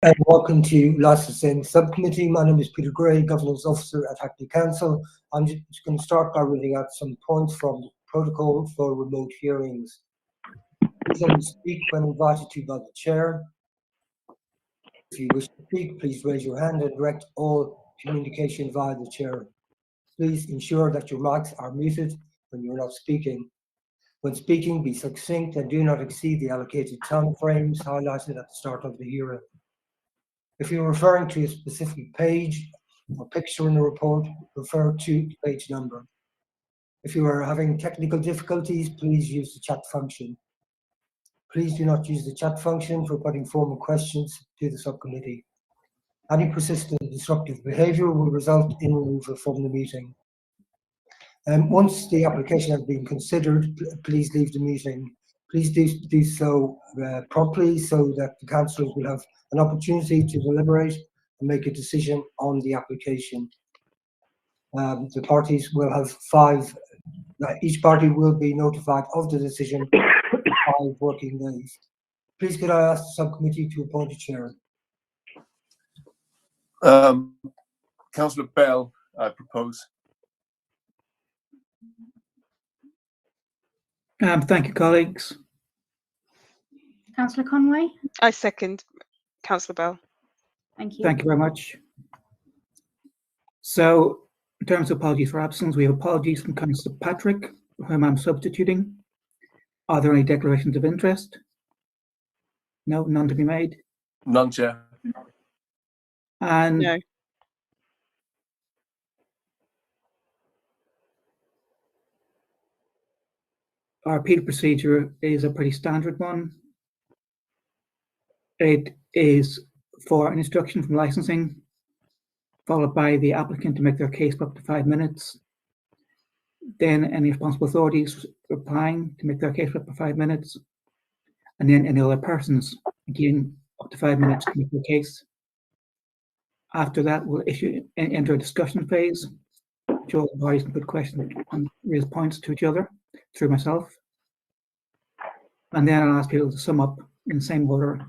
And welcome to Licensing Subcommittee. My name is Peter Gray, Governance Officer at Hackney Council. I'm just going to start by reading out some points from the protocol for remote hearings. Please only speak when invited to by the Chair. If you wish to speak, please raise your hand and direct all communication via the Chair. Please ensure that your mics are muted when you're not speaking. When speaking, be succinct and do not exceed the allocated time frames highlighted at the start of the hearing. If you're referring to a specific page or picture in the report, refer to the page number. If you are having technical difficulties, please use the chat function. Please do not use the chat function for putting formal questions to the subcommittee. Any persistent disruptive behaviour will result in removal from the meeting. Once the application has been considered, please leave the meeting. Please do so promptly so that the councillors will have an opportunity to deliberate and make a decision on the application. The parties will have each party will be notified of the decision in 5 working days. Please could I ask the subcommittee to appoint a chair? Councillor Bell, I propose. Thank you, colleagues. Councillor Conway? I second Councillor Bell. Thank you. Thank you very much. So, in terms of apologies for absence, we have apologies from Councillor Patrick, whom I'm substituting. Are there any declarations of interest? No, none to be made. None, Chair. And No. our appeal procedure is a pretty standard one. It is for an instruction from licensing, followed by the applicant to make their case for up to 5 minutes. Then any responsible authorities replying to make their case for up to 5 minutes. And then any other persons, again, up to 5 minutes to make their case. After that, we'll enter a discussion phase. All the parties can put questions and raise points to each other through myself. And then I'll ask people to sum up in the same order.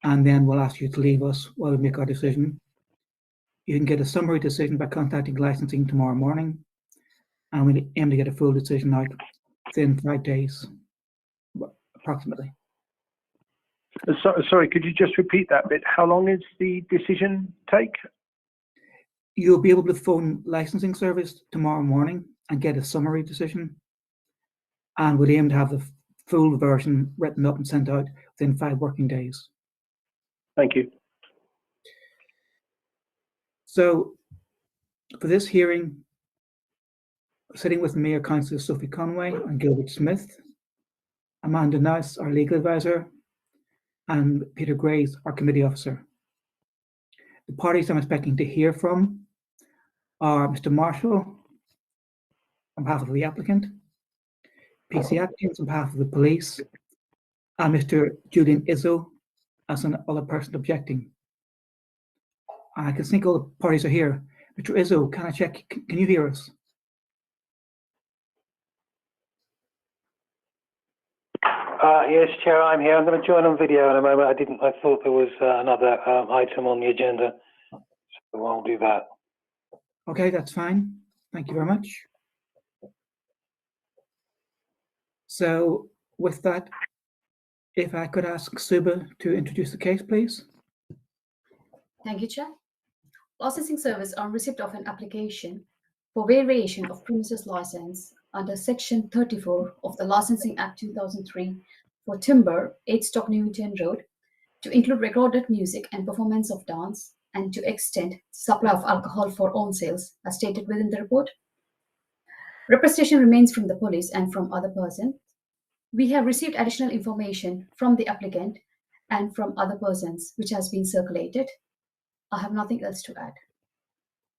And then we'll ask you to leave us while we make our decision. You can get a summary decision by contacting licensing tomorrow morning. And we aim to get a full decision out within 5 days, approximately. Sorry, could you just repeat that bit? How long is the decision take? You'll be able to phone licensing service tomorrow morning and get a summary decision. And we'll aim to have the full version written up and sent out within 5 working days. Thank you. So, for this hearing, sitting with me are Councillor Sophie Conway and Gilbert Smith, Amanda Nice, our legal advisor, and Peter Grays, our committee officer. The parties I'm expecting to hear from are Mr. Marshall on behalf of the applicant, PC Atkins on behalf of the police, and Mr. Julian Izzo as an other person objecting. I can think all the parties are here. Mr. Izzo, can I check? Can you hear us? Yes, Chair, I'm here. I'm going to join on video in a moment. I thought there was another item on the agenda, so I'll do that. Okay, that's fine. Thank you very much. So, with that, if I could ask Suba to introduce the case, please. Thank you, Chair. Licensing Service on receipt of an application for variation of premises license under Section 34 of the Licensing Act 2003 for timber, 8 Stock Newington Road, to include recorded music and performance of dance, and to extend supply of alcohol for own sales, as stated within the report. Representation remains from the police and from other persons. We have received additional information from the applicant and from other persons, which has been circulated. I have nothing else to add.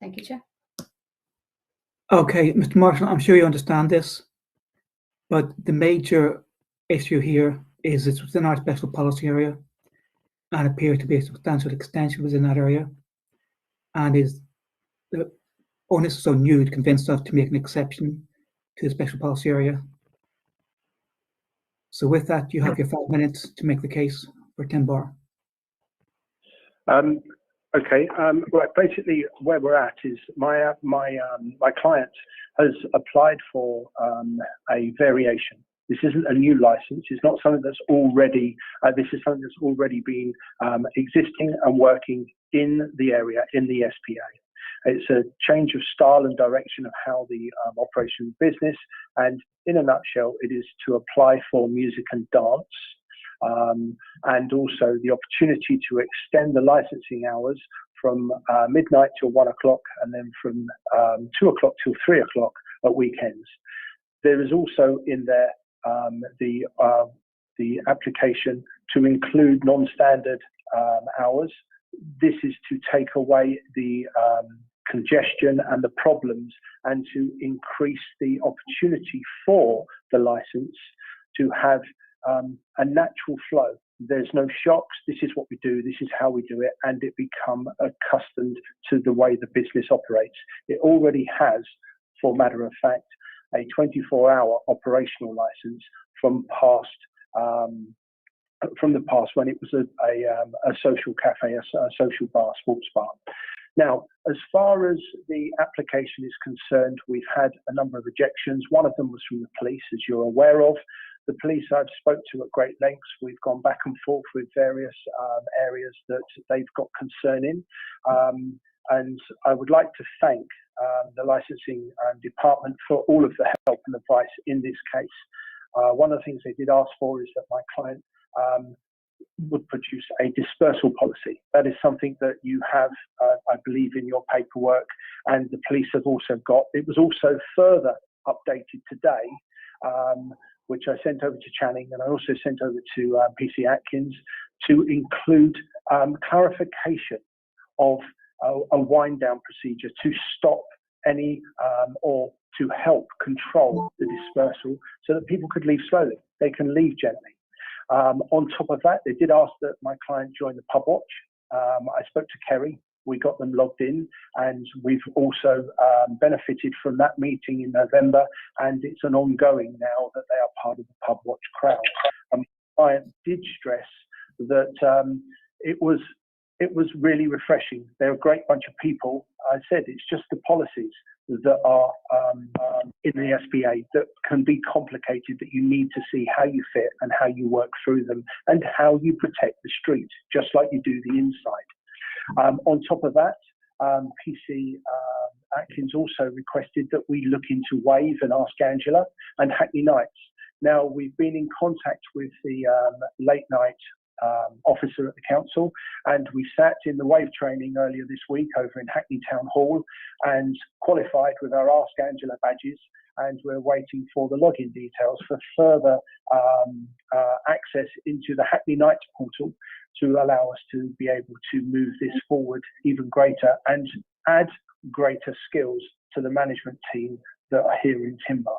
Thank you, Chair. Okay, Mr. Marshall, I'm sure you understand this, but the major issue here is it's within our special policy area and appears to be a substantial extension within that area, and is the onus is on you to convince us to make an exception to the special policy area. So with that, you have your 5 minutes to make the case for Tim Barr. Okay. Right. Basically, where we're at is my client has applied for a variation. This isn't a new license. It's not something that's already. This is something that's already been existing and working in the area in the SPA. It's a change of style and direction of how the operation of business. And in a nutshell, it is to apply for music and dance. And also the opportunity to extend the licensing hours from midnight till 1 o'clock and then from 2 o'clock till 3 o'clock at weekends. There is also in there the application to include non-standard hours. This is to take away the congestion and the problems and to increase the opportunity for the license to have a natural flow. There's no shocks. This is what we do. This is how we do it. And it become accustomed to the way the business operates. It already has, for matter of fact, a 24-hour operational license from the past when it was a social cafe, a social bar, sports bar. Now, as far as the application is concerned, we've had a number of rejections. One of them was from the police, as you're aware of. The police I've spoke to at great lengths. We've gone back and forth with various areas that they've got concern in. And I would like to thank the licensing department for all of the help and advice in this case. One of the things they did ask for is that my client would produce a dispersal policy. That is something that you have, I believe, in your paperwork, and the police have also got. It was also further updated today, which I sent over to Channing, and I also sent over to PC Atkins to include clarification of a wind down procedure to stop any or to help control the dispersal so that people could leave slowly. They can leave gently. On top of that, they did ask that my client join the pub watch. I spoke to Kerry. We got them logged in, and we've also benefited from that meeting in November, and it's an ongoing now that they are part of the pub watch crowd. My client did stress that it was really refreshing. They're a great bunch of people. I said it's just the policies that are in the SPA that can be complicated, that you need to see how you fit and how you work through them and how you protect the street, just like you do the inside. On top of that, PC Atkins also requested that we look into Wave and Ask Angela and Hackney Nights. Now, we've been in contact with the late night officer at the council, and we sat in the Wave training earlier this week over in Hackney Town Hall and qualified with our Ask Angela badges, and we're waiting for the login details for further access into the Hackney Nights portal to allow us to be able to move this forward even greater and add greater skills to the management team that are here in Timber.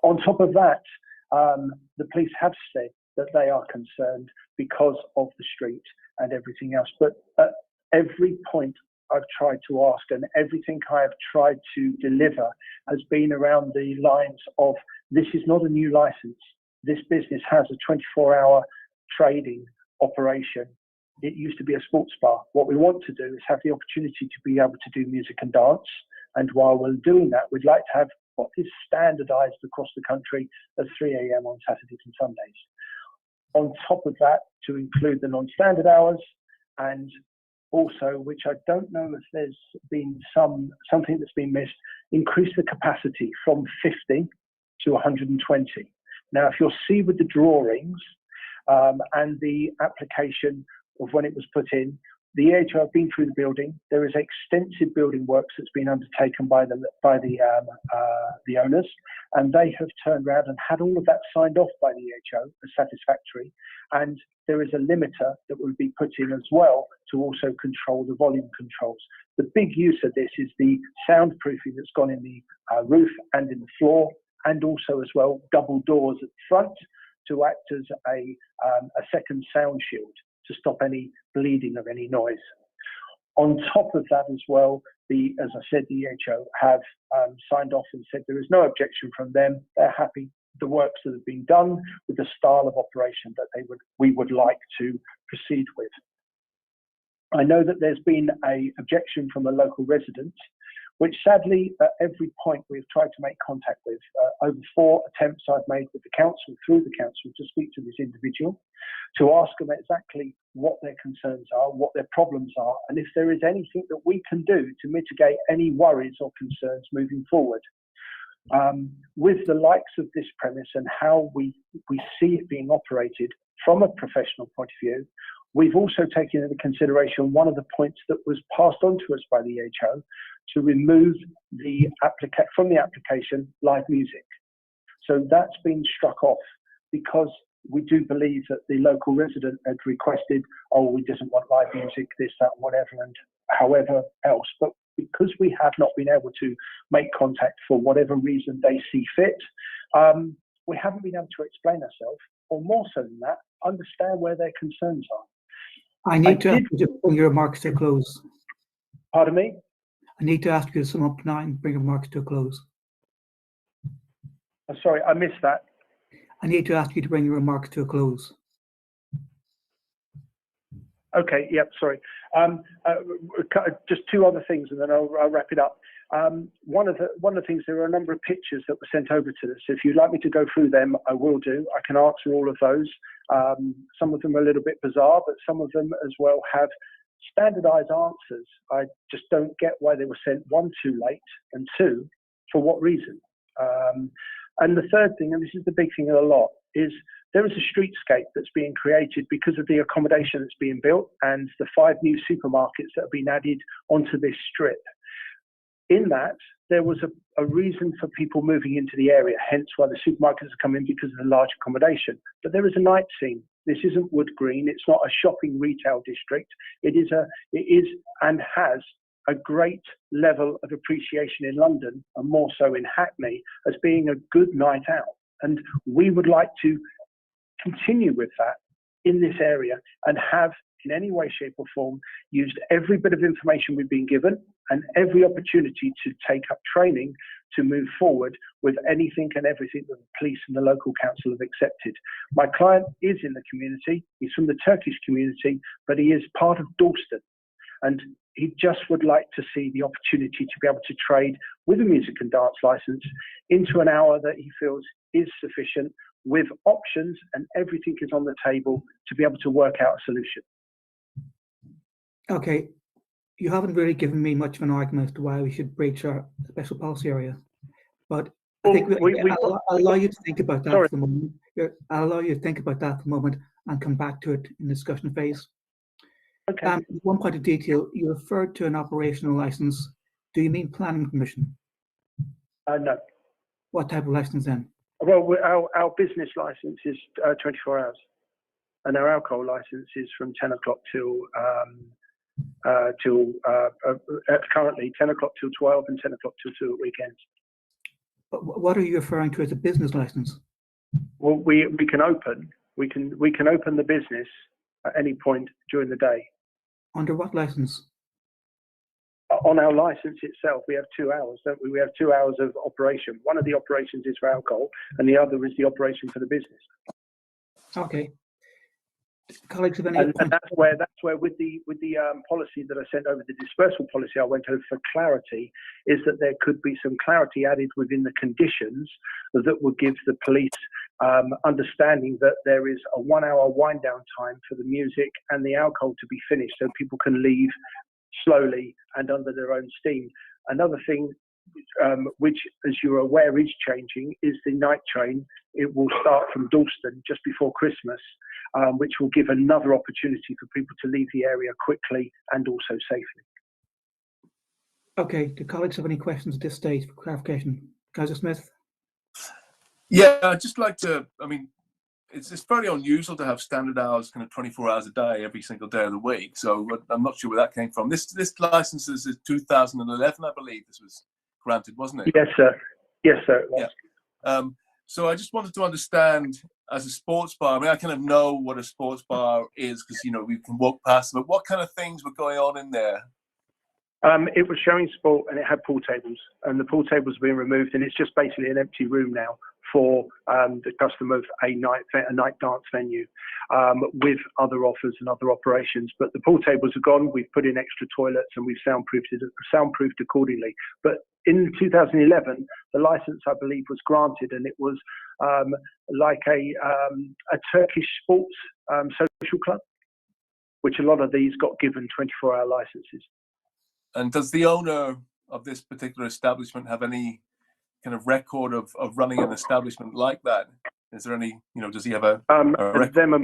On top of that, the police have said that they are concerned because of the street and everything else. But at every point I've tried to ask and everything I have tried to deliver has been around the lines of, this is not a new license. This business has a 24-hour trading operation. It used to be a sports bar. What we want to do is have the opportunity to be able to do music and dance. And while we're doing that, we'd like to have what is standardized across the country at 3 a.m. on Saturdays and Sundays. On top of that, to include the non-standard hours, and also, which I don't know if there's been something that's been missed, increase the capacity from 50 to 120. Now, if you'll see with the drawings and the application of when it was put in, the EHO have been through the building. There is extensive building works that's been undertaken by the owners, and they have turned around and had all of that signed off by the EHO as satisfactory. And there is a limiter that will be put in as well to also control the volume controls. The big use of this is the soundproofing that's gone in the roof and in the floor, and also as well double doors at the front to act as a second sound shield to stop any bleeding of any noise. On top of that as well, as I said, the EHO have signed off and said there is no objection from them. They're happy with the works that have been done with the style of operation that we would like to proceed with. I know that there's been an objection from a local resident, which sadly at every point we've tried to make contact with. Over 4 attempts I've made with the council, through the council, to speak to this individual, to ask them exactly what their concerns are, what their problems are, and if there is anything that we can do to mitigate any worries or concerns moving forward. With the likes of this premise and how we see it being operated from a professional point of view, we've also taken into consideration one of the points that was passed on to us by the EHO, to remove from the application live music. So that's been struck off because we do believe that the local resident had requested, oh, we doesn't want live music, this, that, whatever, and however else. But because we have not been able to make contact for whatever reason they see fit, we haven't been able to explain ourselves, or more so than that, understand where their concerns are. I need to ask you to bring your remarks to a close. Pardon me? I need to ask you to sum up now and bring your remarks to a close. I'm sorry, I missed that. I need to ask you to bring your remarks to a close. Okay, yep, sorry. Just 2 other things and then I'll wrap it up. One of the things, there are a number of pictures that were sent over to us. If you'd like me to go through them, I will do. I can answer all of those. Some of them are a little bit bizarre, but some of them as well have standardized answers. I just don't get why they were sent, 1, too late, and 2, for what reason. And the third thing, and this is the big thing of the lot, is there is a streetscape that's being created because of the accommodation that's being built and the 5 new supermarkets that have been added onto this strip. In that, there was a reason for people moving into the area, hence why the supermarkets are coming, because of the large accommodation. But there is a night scene. This isn't Wood Green. It's not a shopping retail district. It is and has a great level of appreciation in London, and more so in Hackney, as being a good night out. And we would like to continue with that in this area and have, in any way, shape or form, used every bit of information we've been given and every opportunity to take up training to move forward with anything and everything that the police and the local council have accepted. My client is in the community. He's from the Turkish community, but he is part of Dalston. And he just would like to see the opportunity to be able to trade with a music and dance license into an hour that he feels is sufficient, with options, and everything is on the table to be able to work out a solution. Okay, you haven't really given me much of an argument as to why we should breach our special policy area, but I think I'll allow you to think about that for the moment. I'll allow you to think about that for the moment and come back to it in the discussion phase. Okay. One point of detail, you referred to an operational license. Do you mean planning permission? No. What type of license then? Well, our business license is 24 hours, and our alcohol license is from 10 o'clock till currently 10 o'clock till 12 and 10 o'clock till 2 at weekends. But what are you referring to as a business license? Well, we can open the business at any point during the day. Under what license? On our license itself, we have 2 hours, don't we? We have 2 hours of operation. One of the operations is for alcohol, and the other is the operation for the business. Okay. Colleagues, have any? And that's where with the policy that I sent over, the dispersal policy I went over for clarity, is that there could be some clarity added within the conditions that would give the police understanding that there is a 1 hour wind down time for the music and the alcohol to be finished, so people can leave slowly and under their own steam. Another thing, which, as you're aware, is changing, is the night train. It will start from Dalston just before Christmas, which will give another opportunity for people to leave the area quickly and also safely. Okay, do colleagues have any questions at this stage for clarification? Kaiser Smith? Yeah, I'd just like to, I mean, it's very unusual to have standard hours, kind of 24 hours a day, every single day of the week. So I'm not sure where that came from. This license is 2011, I believe this was granted, wasn't it? Yes, sir. Yes, sir. It was. Yeah. So I just wanted to understand, as a sports bar, I mean, I kind of know what a sports bar is because, you know, we can walk past them, but what kind of things were going on in there? It was showing sport and it had pool tables, and the pool tables have been removed, and it's just basically an empty room now for the custom of a night dance venue with other offers and other operations. But the pool tables are gone. We've put in extra toilets and we've soundproofed accordingly. But in 2011, the license, I believe, was granted, and it was like a Turkish sports social club, which a lot of these got given 24-hour licenses. And does the owner of this particular establishment have any kind of record of running an establishment like that? Is there any, does he have a record? Them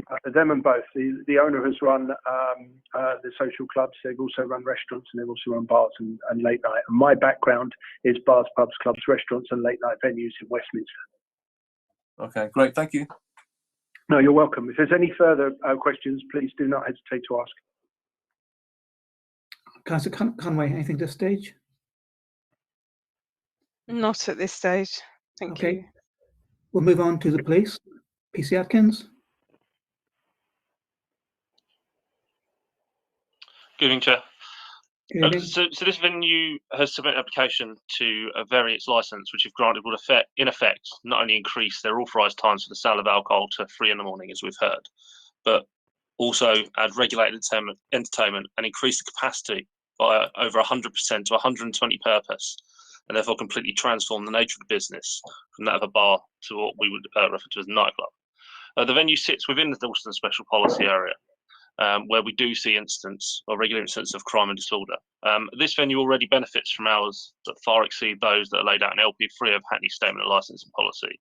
and both. The owner has run the social clubs. They've also run restaurants, and they've also run bars and late night. And my background is bars, pubs, clubs, restaurants, and late night venues in Westminster. Okay, great. Thank you. No, you're welcome. If there's any further questions, please do not hesitate to ask. Councillor Conway, anything at this stage? Not at this stage. Thank Okay. you. We'll move on to the police. PC Atkins. Good evening, Chair. Good evening. So this venue has submitted an application to vary its licence, which, if granted, would in effect not only increase their authorised times for the sale of alcohol to 3 in the morning, as we've heard, but also add regulated entertainment and increase the capacity by over 100% to 120 purpose, and therefore completely transform the nature of the business from that of a bar to what we would refer to as a nightclub. The venue sits within the Dalston Special Policy Area, where we do see regular incidents of crime and disorder. This venue already benefits from hours that far exceed those that are laid out in LP3 of Hackney's Statement of Licence and Policy.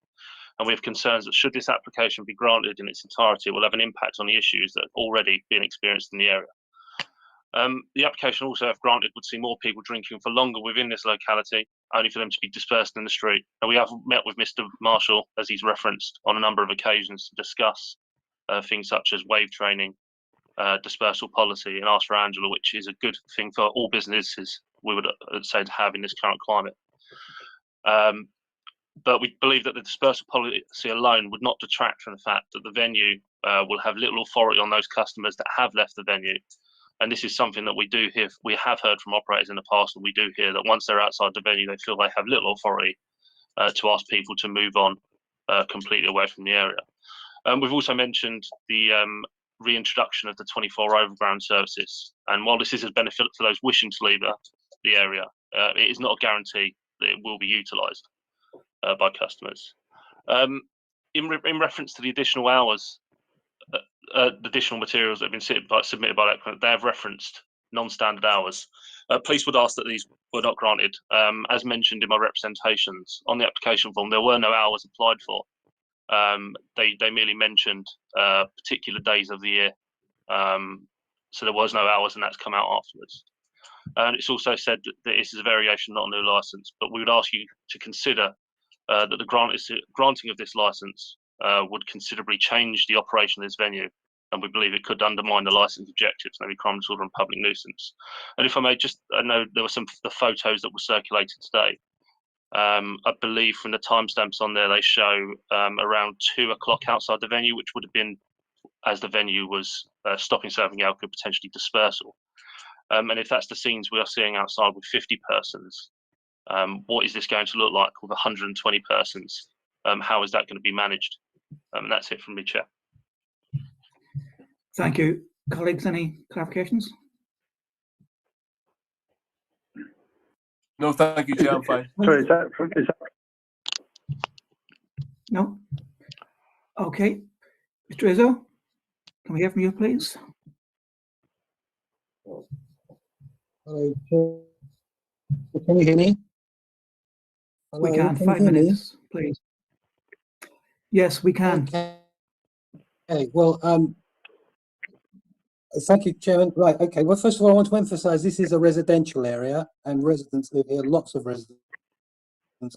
And we have concerns that should this application be granted in its entirety, it will have an impact on the issues that have already been experienced in the area. The application also, if granted, would see more people drinking for longer within this locality, only for them to be dispersed in the street. And we have met with Mr. Marshall, as he's referenced, on a number of occasions to discuss things such as wave training, dispersal policy, and asked for Angela, which is a good thing for all businesses, we would say, to have in this current climate. But we believe that the dispersal policy alone would not detract from the fact that the venue will have little authority on those customers that have left the venue. And this is something that we have heard from operators in the past, and we do hear that once they're outside the venue, they feel they have little authority to ask people to move on completely away from the area. We've also mentioned the reintroduction of the 24 overground services. And while this is a benefit for those wishing to leave the area, it is not a guarantee that it will be utilised by customers. In reference to the additional hours, the additional materials that have been submitted by that, they have referenced non-standard hours. Police would ask that these were not granted. As mentioned in my representations on the application form, there were no hours applied for. They merely mentioned particular days of the year, so there was no hours, and that's come out afterwards. And it's also said that this is a variation, not a new license, but we would ask you to consider that the granting of this license would considerably change the operation of this venue, and we believe it could undermine the license objectives, namely crime, disorder, and public nuisance. And if I may, I know there were the photos that were circulated today. I believe from the timestamps on there, they show around 2 o'clock outside the venue, which would have been as the venue was stopping serving alcohol, potentially dispersal. And if that's the scenes we are seeing outside with 50 persons, what is this going to look like with 120 persons? How is that going to be managed? And that's it from me, Chair. Thank you. Colleagues, any clarifications? No, thank you, Chair. I'm fine. Sorry, is that No? Okay. Mr. Izzo, can we hear from you, please? Hello, can you hear me? Hello, We can. you 5 hear me? minutes, please. Yes, we can. Okay, well, thank you, Chairman. Right, okay. Well, first of all, I want to emphasise this is a residential area, and residents live here. Lots of residents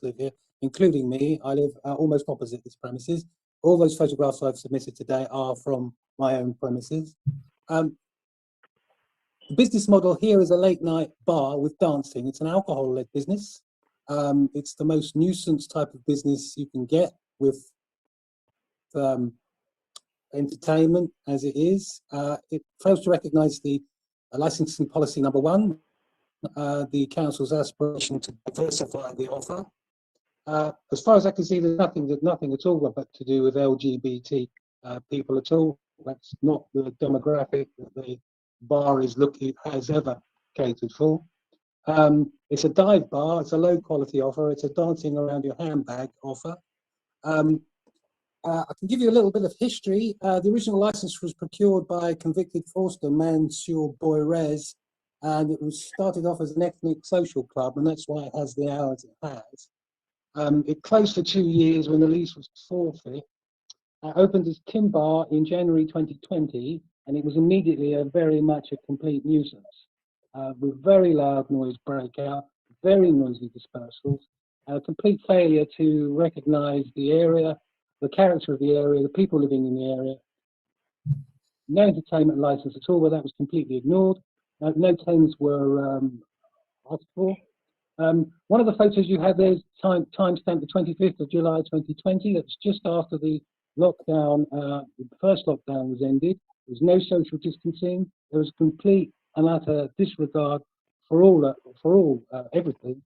live here, including me. I live almost opposite this premises. All those photographs I've submitted today are from my own premises. The business model here is a late night bar with dancing. It's an alcohol-led business. It's the most nuisance type of business you can get with entertainment as it is. It fails to recognise the licensing policy number 1, the council's aspiration to diversify the offer. As far as I can see, there's nothing at all about to do with LGBT people at all. That's not the demographic that the bar has ever catered for. It's a dive bar. It's a low quality offer. It's a dancing around your handbag offer. I can give you a little bit of history. The original license was procured by convicted fraudster Mansour Boyrez, and it was started off as an ethnic social club, and that's why it has the hours it has. It closed for 2 years when the lease was forfeit. Opened as Tim Bar in January 2020, and it was immediately very much a complete nuisance, with very loud noise breakout, very noisy dispersals, a complete failure to recognise the area, the character of the area, the people living in the area. No entertainment licence at all, but that was completely ignored. No claims were asked for. One of the photos you have there is timestamped the 25th of July 2020. That's just after the lockdown, the first lockdown was ended. There was no social distancing. There was complete and utter disregard for everything.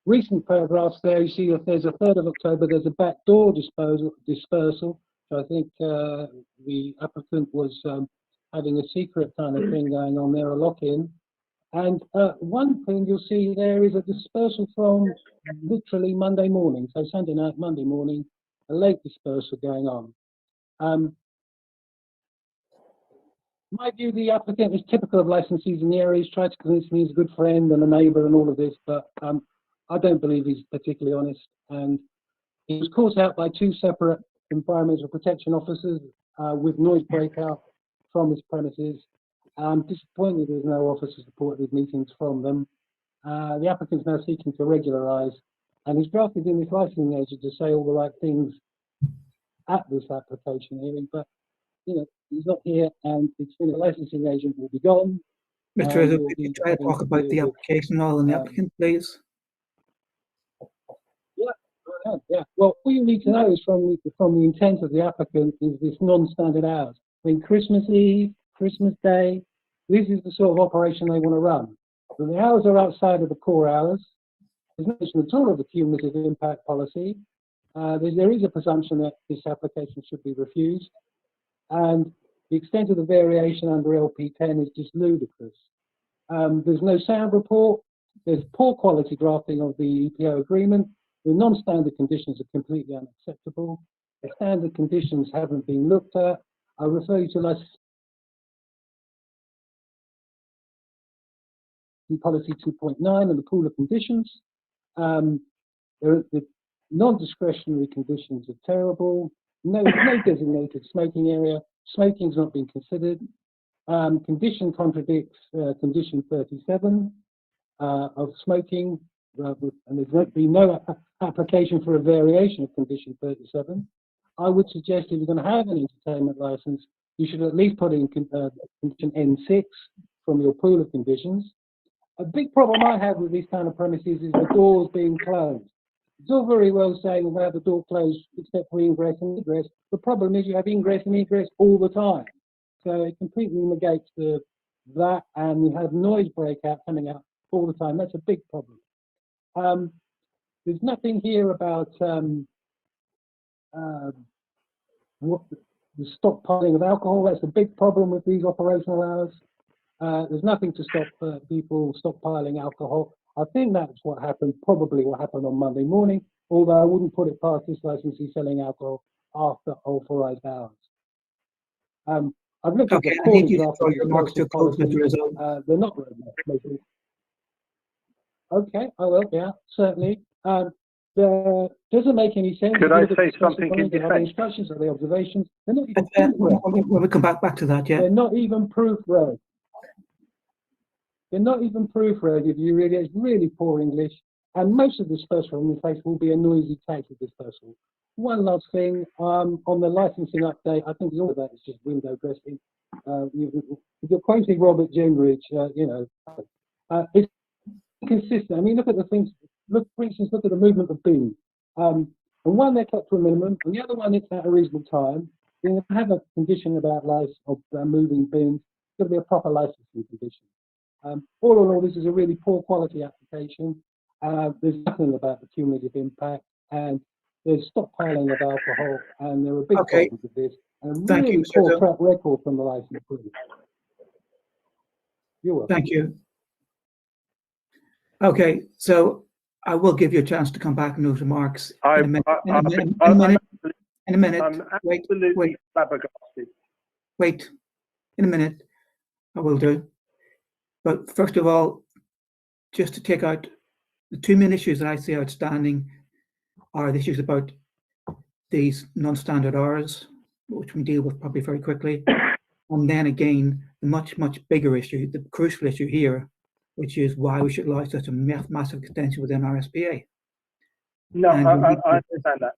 Recent paragraphs there, you see that there's a 3rd of October, there's a backdoor dispersal. So I think the applicant was having a secret kind of thing going on there, a lock-in. And one thing you'll see there is a dispersal from literally Monday morning, so Sunday night, Monday morning, a late dispersal going on. My view, the applicant is typical of licensees in the area. He's tried to convince me he's a good friend and a neighbour and all of this, but I don't believe he's particularly honest. And he was caught out by 2 separate environmental protection officers with noise breakout from his premises. I'm disappointed there's no officer support at these meetings from them. The applicant's now seeking to regularise, and he's drafted in this licensing agent to say all the right things at this application hearing, but you know, he's not here, and it's been a licensing agent will be gone. Mr. Rizzo, could you try to talk about the application rather than the applicant, please? Yeah. Well, all you need to know is from the intent of the applicant is this non-standard hours. I mean, Christmas Eve, Christmas Day, this is the sort of operation they want to run. So the hours are outside of the core hours. There's no mention at all of the cumulative impact policy. There is a presumption that this application should be refused. And the extent of the variation under LP10 is just ludicrous. There's no sound report. There's poor quality drafting of the EPO agreement. The non-standard conditions are completely unacceptable. The standard conditions haven't been looked at. I refer you to license policy 2.9 and the pool of conditions. The non-discretionary conditions are terrible. No designated smoking area. Smoking's not been considered. Condition contradicts condition 37 of smoking, and there's been no application for a variation of condition 37. I would suggest if you're going to have an entertainment license, you should at least put in condition N6 from your pool of conditions. A big problem I have with these kind of premises is the doors being closed. It's all very well saying we'll have the door closed except for ingress and egress. The problem is you have ingress and egress all the time. So it completely negates that, and you have noise breakout coming out all the time. That's a big problem. There's nothing here about what the stockpiling of alcohol. That's a big problem with these operational hours. There's nothing to stop people stockpiling alcohol. I think that's what happened, probably what happened on Monday morning, although I wouldn't put it past this licensee selling alcohol after authorised hours. I've looked at the poorly drafted policy. They're not very much. Okay, I will, yeah, certainly. Doesn't make any sense. Could I say something in defense? defense? Instructions or the observations. They're not even When we come back to that, yeah. They're not even proofread. They're not even proofread if you read it. It's really poor English. And most of the dispersal in this case will be a noisy taxi dispersal. One last thing, on the licensing update, I think all of that is just window dressing. You're quoting Robert Gendridge, it's consistent. I mean, look at the things, for instance, look at the movement of bins. And one they're kept to a minimum, and the other one it's at a reasonable time. You have a condition about moving bins. It's going to be a proper licensing condition. All in all, this is a really poor quality application. There's nothing about the cumulative impact, and there's stockpiling of alcohol, and there are big Okay. problems with this, and a Thank you, really Mr. poor Hill. track record from the licensee. You're welcome. Thank you. Okay, so I will give you a chance to come back and those remarks in a minute. In a minute. I'm Wait, absolutely wait, flabbergasted. wait. In a minute, I will do. But first of all, just to take out the two main issues that I see outstanding are the issues about these non-standard hours, which we deal with probably very quickly. And then again, the much, much bigger issue, the crucial issue here, which is why we should allow such a massive extension within our SPA. No, And I we need to- understand that.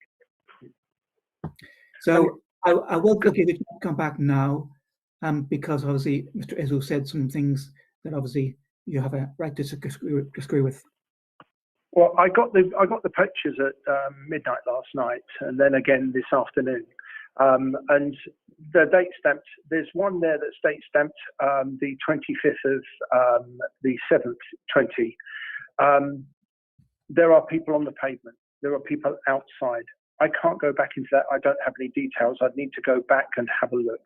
So I will give you to come back now, because obviously Mr. Izzo said some things that obviously you have a right to disagree with. Well, I got the pictures at midnight last night, and then again this afternoon. And the date stamped. There's one there that's date stamped the 25th of the 7th, 20. There are people on the pavement. There are people outside. I can't go back into that. I don't have any details. I'd need to go back and have a look.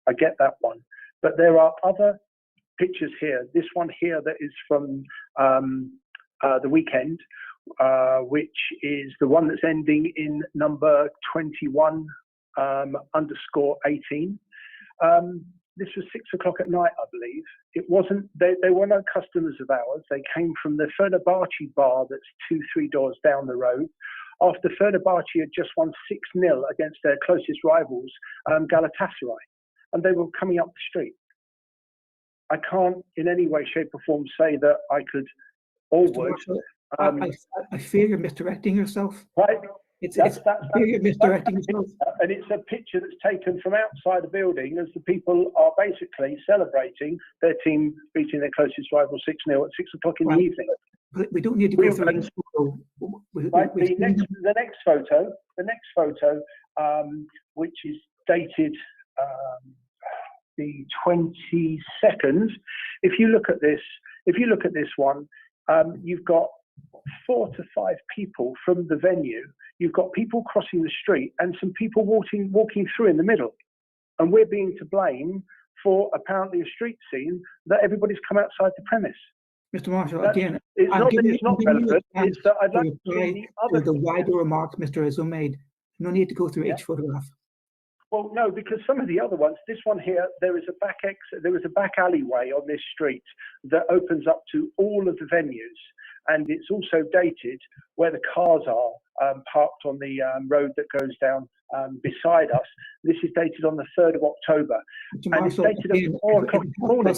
I get that one. But there are other pictures here. This one here that is from the weekend, which is the one that's ending in number 21 underscore 18. This was 6 o'clock at night, I believe. It wasn't, they were no customers of ours. They came from the Fenerbahce bar that's 2-3 doors down the road. After Fenerbahce had just won 6-0 against their closest rivals, Galatasaray, and they were coming up the street. I can't in any way, shape or form say that I could or would. I fear you're misdirecting yourself. Right? I fear you're misdirecting yourself. And it's a picture that's taken from outside the building as the people are basically celebrating their team beating their closest rival 6-0 at 6 o'clock in the evening. But we don't need to go through each photo. The next photo, which is dated the 22nd. If you look at this one, you've got 4 to 5 people from the venue. You've got people crossing the street and some people walking through in the middle, and we're being to blame for apparently a street scene that everybody's come outside the premise. Mr. Marshall, again, it's not that it's not relevant. It's that I'd like to see the wider remarks Mr. Izzo made. No need to go through each photograph. Well, no, because some of the other ones, this one here, there is a back exit, there is a back alleyway on this street that opens up to all of the venues, and it's also dated where the cars are parked on the road that goes down beside us. This is dated on the 3rd of October, and it's dated at 4 o'clock in the morning.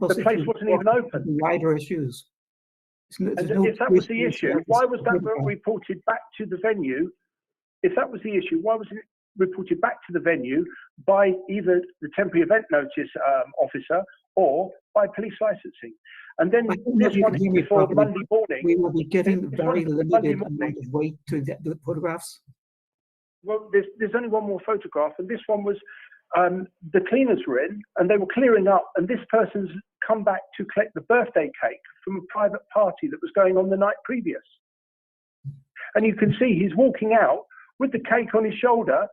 The place wasn't even open. Wider issues. If that was the issue, why was that reported back to the venue? If that was the issue, why was it reported back to the venue by either the temporary event notice officer or by police licensing? And then this one before Monday morning. We will be giving very limited amount of weight to the photographs. Well, there's only one more photograph, and this one was the cleaners were in, and they were clearing up, and this person's come back to collect the birthday cake from a private party that was going on the night previous. And you can see he's walking out with the cake on his shoulder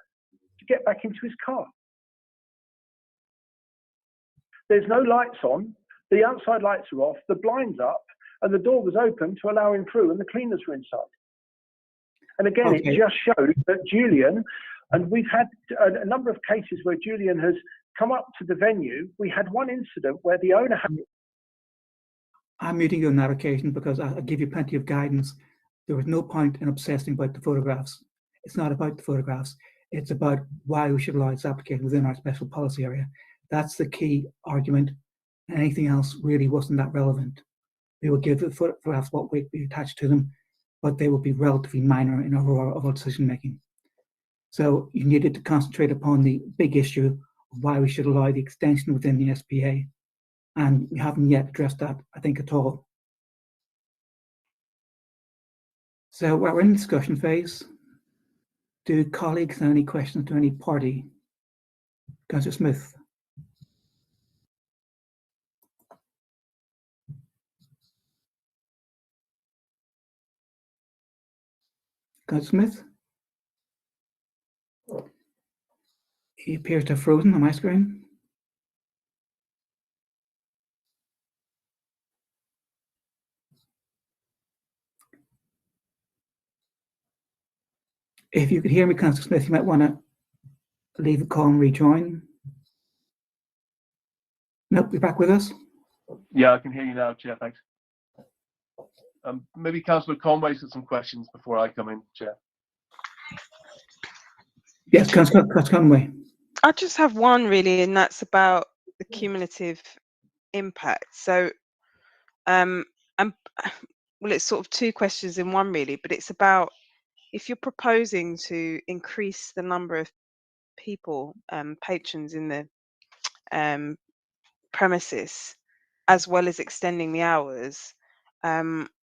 to get back into his car. There's no lights on, the outside lights are off, the blinds up, and the door was open to allow him through, and the cleaners were inside. And again, It just showed that Julian, and we've had a number of cases where Julian has come up to the venue. We had one incident where the owner had... I'm muting you on that occasion because I'll give you plenty of guidance. There was no point in obsessing about the photographs. It's not about the photographs. It's about why we should allow this application within our special policy area. That's the key argument. Anything else really wasn't that relevant. We will give the photographs what weight we attach to them, but they will be relatively minor in overall decision making. So you needed to concentrate upon the big issue of why we should allow the extension within the SPA. And we haven't yet addressed that, I think, at all. So we're in the discussion phase. Do colleagues have any questions to any party? Councillor Smith. Councillor Smith? He appears to have frozen on my screen. If you could hear me, Councillor Smith, you might want to leave the call and rejoin. Nope, you're back with us. Yeah, I can hear you now, Chair. Thanks. Maybe Councillor Conway's got some questions before I come in, Chair. Yes, Councillor Conway. I just have one really, and that's about the cumulative impact. So, well, it's sort of two questions in one really, but it's about if you're proposing to increase the number of people, patrons in the premises, as well as extending the hours.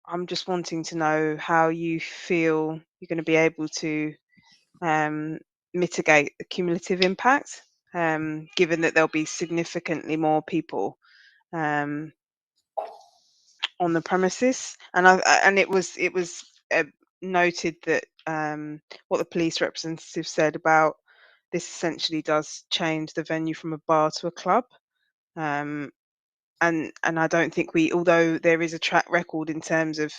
I'm just wanting to know how you feel you're going to be able to mitigate the cumulative impact, given that there'll be significantly more people on the premises. And it was noted that what the police representative said about this essentially does change the venue from a bar to a club. And I don't think although there is a track record in terms of,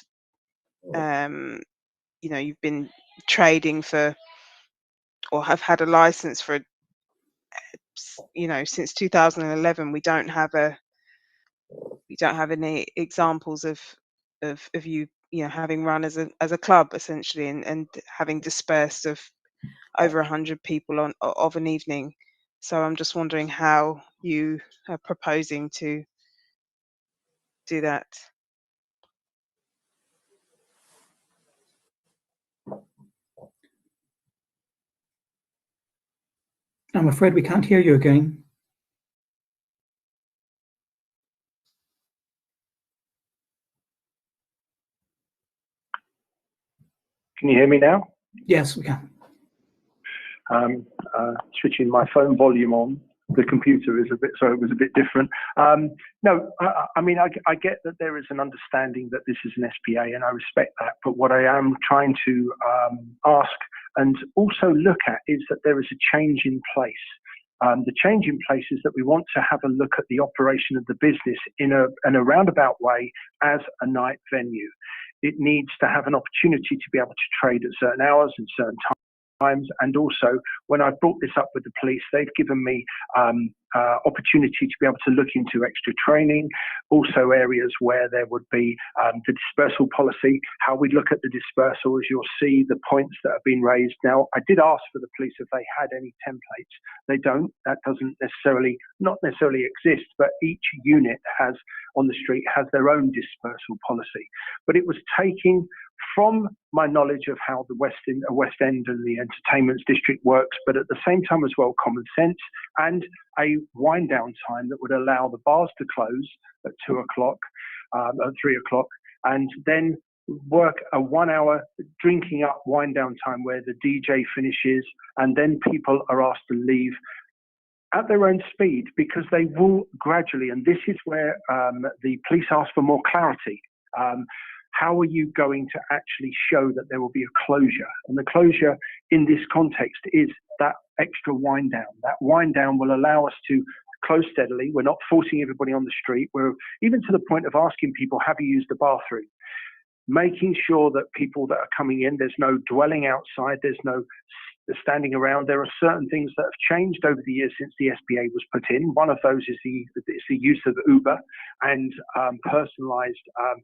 you know, you've been trading for or have had a license for, you know, since 2011. We don't have any examples of you know, having run as a club essentially, and having dispersed of over 100 people of an evening. So I'm just wondering how you are proposing to do that. I'm afraid we can't hear you again. Can you hear me now? Yes, we can. Switching my phone volume on. The computer is so it was a bit different. No, I mean, I get that there is an understanding that this is an SPA, and I respect that. But what I am trying to ask and also look at is that there is a change in place. The change in place is that we want to have a look at the operation of the business in a roundabout way as a night venue. It needs to have an opportunity to be able to trade at certain hours and certain times. And also, when I brought this up with the police, they've given me opportunity to be able to look into extra training, also areas where there would be the dispersal policy, how we look at the dispersal. As you'll see, the points that have been raised. Now, I did ask for the police if they had any templates. They don't. That doesn't not necessarily exist, but each unit on the street has their own dispersal policy. But it was taking from my knowledge of how the West End and the entertainment district works, but at the same time as well, common sense and a wind down time that would allow the bars to close at 2 o'clock, at 3 o'clock, and then work a 1 hour drinking up wind down time where the DJ finishes, and then people are asked to leave at their own speed, because they will gradually, and this is where the police ask for more clarity. How are you going to actually show that there will be a closure? And the closure in this context is that extra wind down. That wind down will allow us to close steadily. We're not forcing everybody on the street. We're even to the point of asking people, have you used the bathroom? Making sure that people that are coming in, there's no dwelling outside, there's no standing around. There are certain things that have changed over the years since the SPA was put in. One of those is the use of Uber and personalised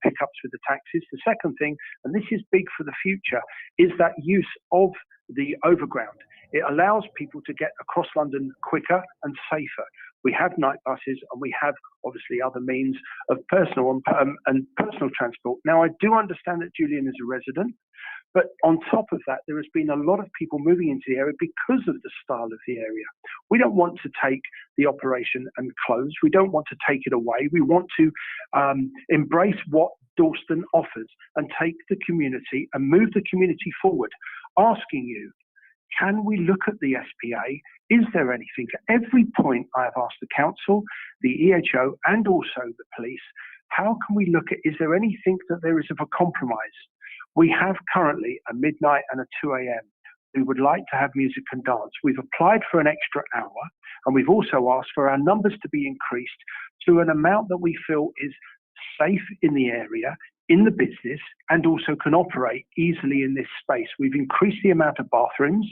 pickups with the taxis. The second thing, and this is big for the future, is that use of the overground. It allows people to get across London quicker and safer. We have night buses, and we have obviously other means of personal and personal transport. Now, I do understand that Julian is a resident, but on top of that, there has been a lot of people moving into the area because of the style of the area. We don't want to take the operation and close. We don't want to take it away. We want to embrace what Dalston offers and take the community and move the community forward. Asking you, can we look at the SPA? Is there anything? At every point I have asked the council, the EHO, and also the police, how can we look at, is there anything that there is of a compromise? We have currently a midnight and a 2 a.m. We would like to have music and dance. We've applied for an extra hour, and we've also asked for our numbers to be increased to an amount that we feel is safe in the area, in the business, and also can operate easily in this space. We've increased the amount of bathrooms,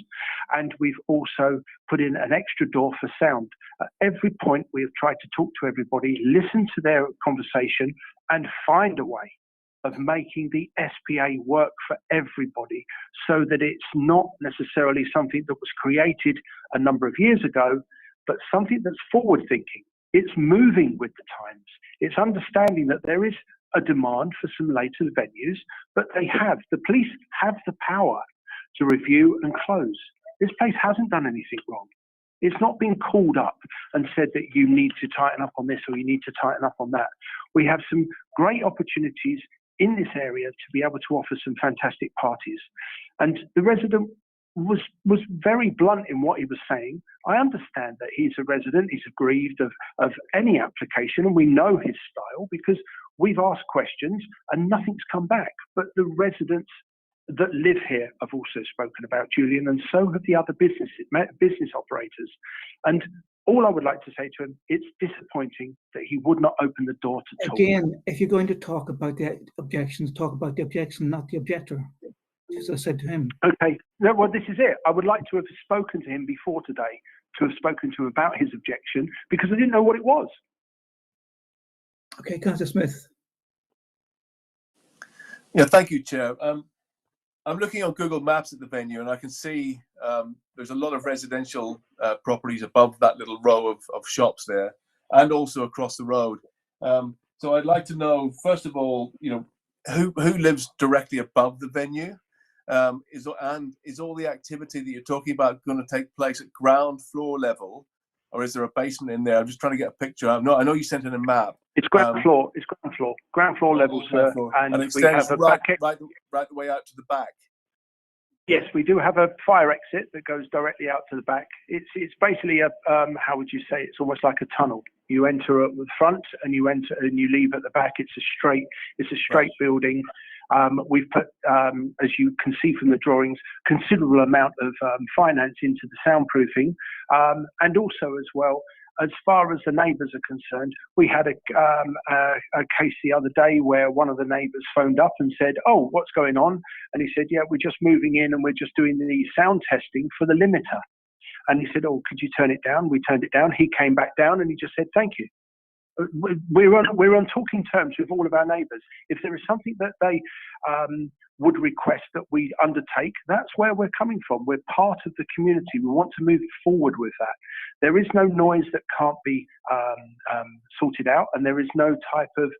and we've also put in an extra door for sound. At every point, we have tried to talk to everybody, listen to their conversation, and find a way of making the SPA work for everybody, so that it's not necessarily something that was created a number of years ago, but something that's forward thinking. It's moving with the times. It's understanding that there is a demand for some later venues, but the police have the power to review and close. This place hasn't done anything wrong. It's not been called up and said that you need to tighten up on this or you need to tighten up on that. We have some great opportunities in this area to be able to offer some fantastic parties. And the resident was very blunt in what he was saying. I understand that he's a resident, he's aggrieved of any application, and we know his style because we've asked questions and nothing's come back. But the residents that live here have also spoken about Julian, and so have the other business operators. And all I would like to say to him, it's disappointing that he would not open the door to talk. Again, if you're going to talk about the objections, talk about the objection, not the objector, as I said to him. Okay, no, well, this is it. I would like to have spoken to him before today, to have spoken to him about his objection, because I didn't know what it was. Okay, Councillor Smith. Yeah, thank you, Chair. I'm looking on Google Maps at the venue, and I can see there's a lot of residential properties above that little row of shops there, and also across the road. So I'd like to know, first of all, who lives directly above the venue? Is all the activity that you're talking about going to take place at ground floor level, or is there a basement in there? I'm just trying to get a picture. I know you sent in a map. It's ground floor. It's ground floor level, sir. And it we have extends a right back the way out to the back. Yes, we do have a fire exit that goes directly out to the back. It's basically a how would you say? It's almost like a tunnel. You enter at the front and you enter and you leave at the back. It's a straight building. We've put, as you can see from the drawings, considerable amount of finance into the soundproofing, and also as well, as far as the neighbours are concerned, we had a case the other day where one of the neighbours phoned up and said, "Oh, what's going on?" And he said, "Yeah, we're just moving in and we're just doing the sound testing for the limiter." And he said, "Oh, could you turn it down?" We turned it down. He came back down and he just said, "Thank you." We're on talking terms with all of our neighbours. If there is something that they would request that we undertake, that's where we're coming from. We're part of the community. We want to move forward with that. There is no noise that can't be sorted out, and there is no type of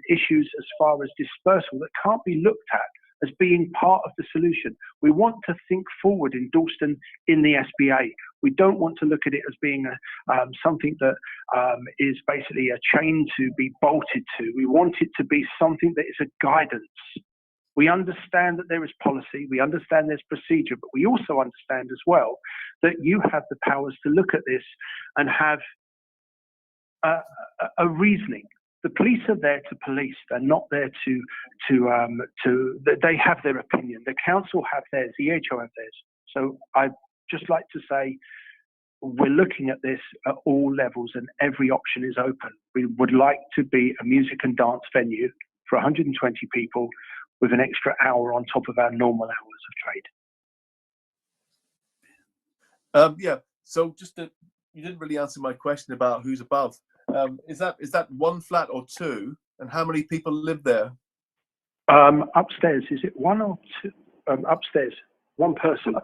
issues as far as dispersal that can't be looked at as being part of the solution. We want to think forward in Dalston in the SBA. We don't want to look at it as being something that is basically a chain to be bolted to. We want it to be something that is a guidance. We understand that there is policy, we understand there's procedure, but we also understand as well that you have the powers to look at this and have a reasoning. The police are there to police. They're not there they have their opinion. The council have theirs, the EHO have theirs. So I'd just like to say, we're looking at this at all levels and every option is open. We would like to be a music and dance venue for 120 people with an extra hour on top of our normal hours of trade. Yeah, so you didn't really answer my question about who's above. Is that one flat or two, and how many people live there? Upstairs, is it one or two? Upstairs, one person.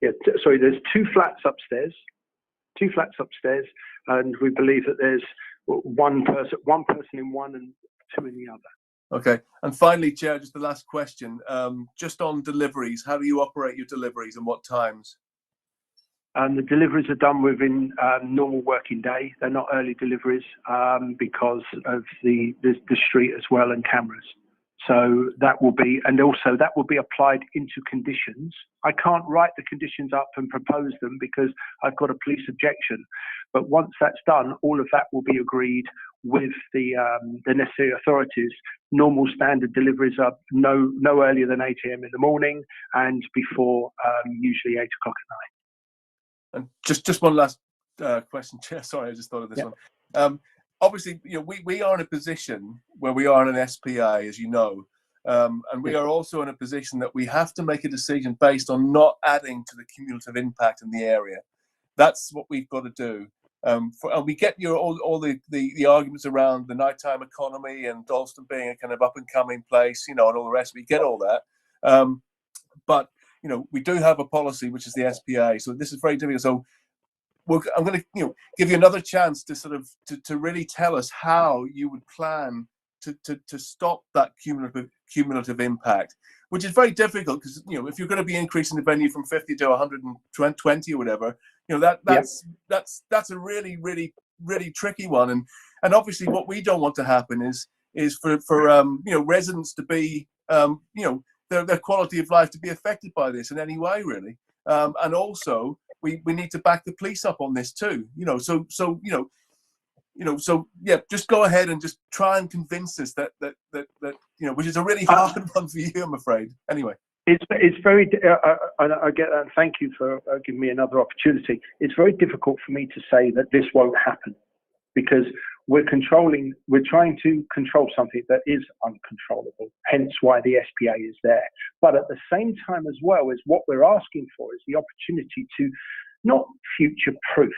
Yeah, sorry, there's two flats upstairs, and we believe that there's one person in one and two in the other. Okay, and finally, Chair, just the last question. Just on deliveries, how do you operate your deliveries and what times? The deliveries are done within normal working day. They're not early deliveries because of the street as well and cameras. So that will be, and also that will be applied into conditions. I can't write the conditions up and propose them because I've got a police objection. But once that's done, all of that will be agreed with the necessary authorities. Normal standard deliveries are no earlier than 8 a.m. in the morning and before usually 8 o'clock at night. And just one last question, Chair. Sorry, I just thought of this one. Obviously, we are in a position where we are in an SPA, as you know, and we are also in a position that we have to make a decision based on not adding to the cumulative impact in the area. That's what we've got to do. And we get all the arguments around the nighttime economy and Dalston being a kind of up and coming place, and all the rest. We get all that, but we do have a policy which is the SPA. So this is very difficult. So I'm going to give you another chance to sort of to really tell us how you would plan to stop that cumulative impact, which is very difficult because if you're going to be increasing the venue from 50 to 120 or whatever, that's a really tricky one, and obviously what we don't want to happen is for residents to be their quality of life to be affected by this in any way, really, and also we need to back the police up on this too, so just go ahead and just try and convince us that which is a really hard one for you, I'm afraid. Anyway. It's very, I get that, and thank you for giving me another opportunity. It's very difficult for me to say that this won't happen because we're trying to control something that is uncontrollable, hence why the SPA is there. But at the same time as well, is what we're asking for is the opportunity to not future-proof,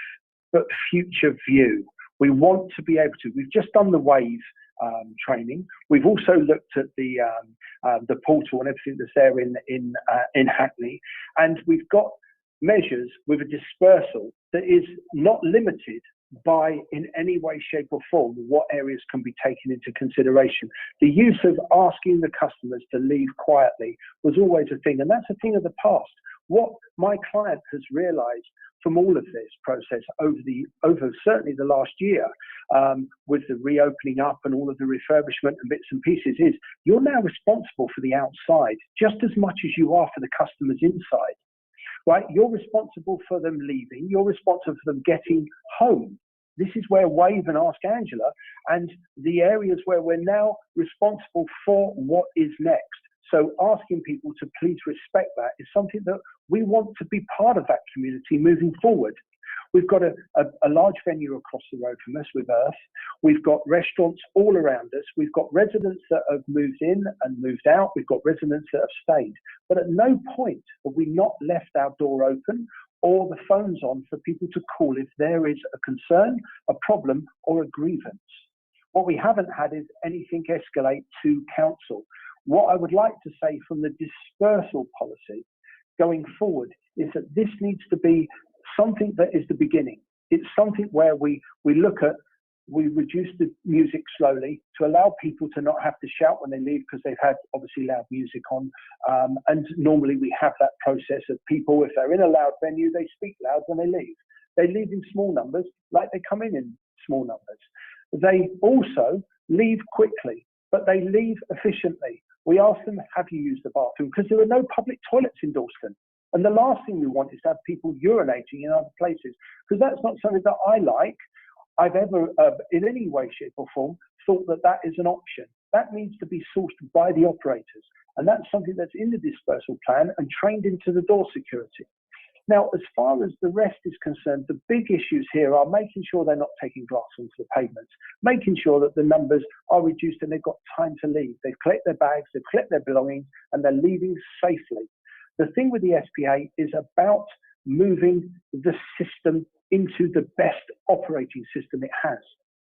but future view. We want to be able to, we've just done the WAVE training. We've also looked at the portal and everything that's there in Hackney, and we've got measures with a dispersal that is not limited by in any way, shape or form what areas can be taken into consideration. The use of asking the customers to leave quietly was always a thing, and that's a thing of the past. What my client has realized from all of this process over certainly the last year, with the reopening up and all of the refurbishment and bits and pieces, is you're now responsible for the outside just as much as you are for the customers inside, right? You're responsible for them leaving. You're responsible for them getting home. This is where WAVE and Ask Angela and the areas where we're now responsible for what is next. So asking people to please respect that is something that we want to be part of that community moving forward. We've got a large venue across the road from us with Earth. We've got restaurants all around us. We've got residents that have moved in and moved out. We've got residents that have stayed. But at no point have we not left our door open or the phones on for people to call if there is a concern, a problem, or a grievance. What we haven't had is anything escalate to council. What I would like to say from the dispersal policy going forward is that this needs to be something that is the beginning. It's something where we reduce the music slowly to allow people to not have to shout when they leave because they've had obviously loud music on. And normally we have that process of people, if they're in a loud venue, they speak loud when they leave. They leave in small numbers like they come in small numbers. They also leave quickly, but they leave efficiently. We ask them, have you used the bathroom? Because there are no public toilets in Dalston. And the last thing we want is to have people urinating in other places, because that's not something that I like. I've ever, in any way, shape or form, thought that that is an option. That needs to be sourced by the operators. And that's something that's in the dispersal plan and trained into the door security. Now, as far as the rest is concerned, the big issues here are making sure they're not taking glass onto the pavements, making sure that the numbers are reduced and they've got time to leave. They've collected their bags, they've collected their belongings, and they're leaving safely. The thing with the SPA is about moving the system into the best operating system it has.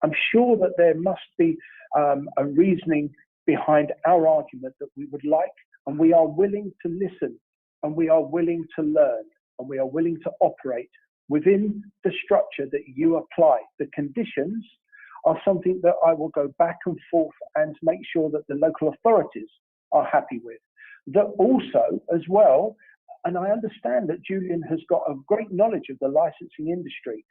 I'm sure that there must be a reasoning behind our argument that we would like, and we are willing to listen, and we are willing to learn, and we are willing to operate within the structure that you apply. The conditions are something that I will go back and forth and make sure that the local authorities are happy with. That also, as well, and I understand that Julian has got a great knowledge of the licensing industry,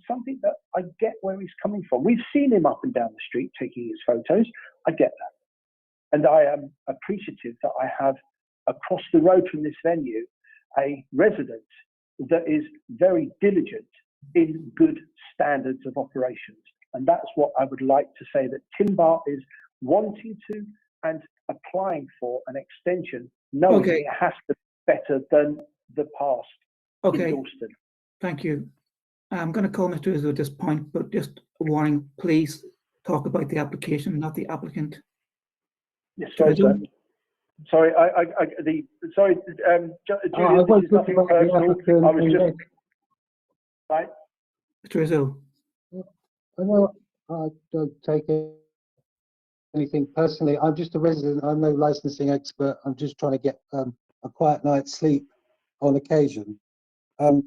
something that I get where he's coming from. We've seen him up and down the street taking his photos. I get that. And I am appreciative that I have across the road from this venue a resident that is very diligent in good standards of operations. And that's what I would like to say, that Timbar is wanting to and applying for an extension, knowing Okay. it has to be better than the past in Okay, Dalston. thank you. I'm going to call Mr. Izzo at this point, but just a warning, please talk about the application, not the applicant. Yes, sorry, sir. Sorry, Julian, this is nothing personal. I was just, right? Mr. Izzo. I know I don't take anything personally. I'm just a resident. I'm no licensing expert. I'm just trying to get a quiet night's sleep on occasion. I'm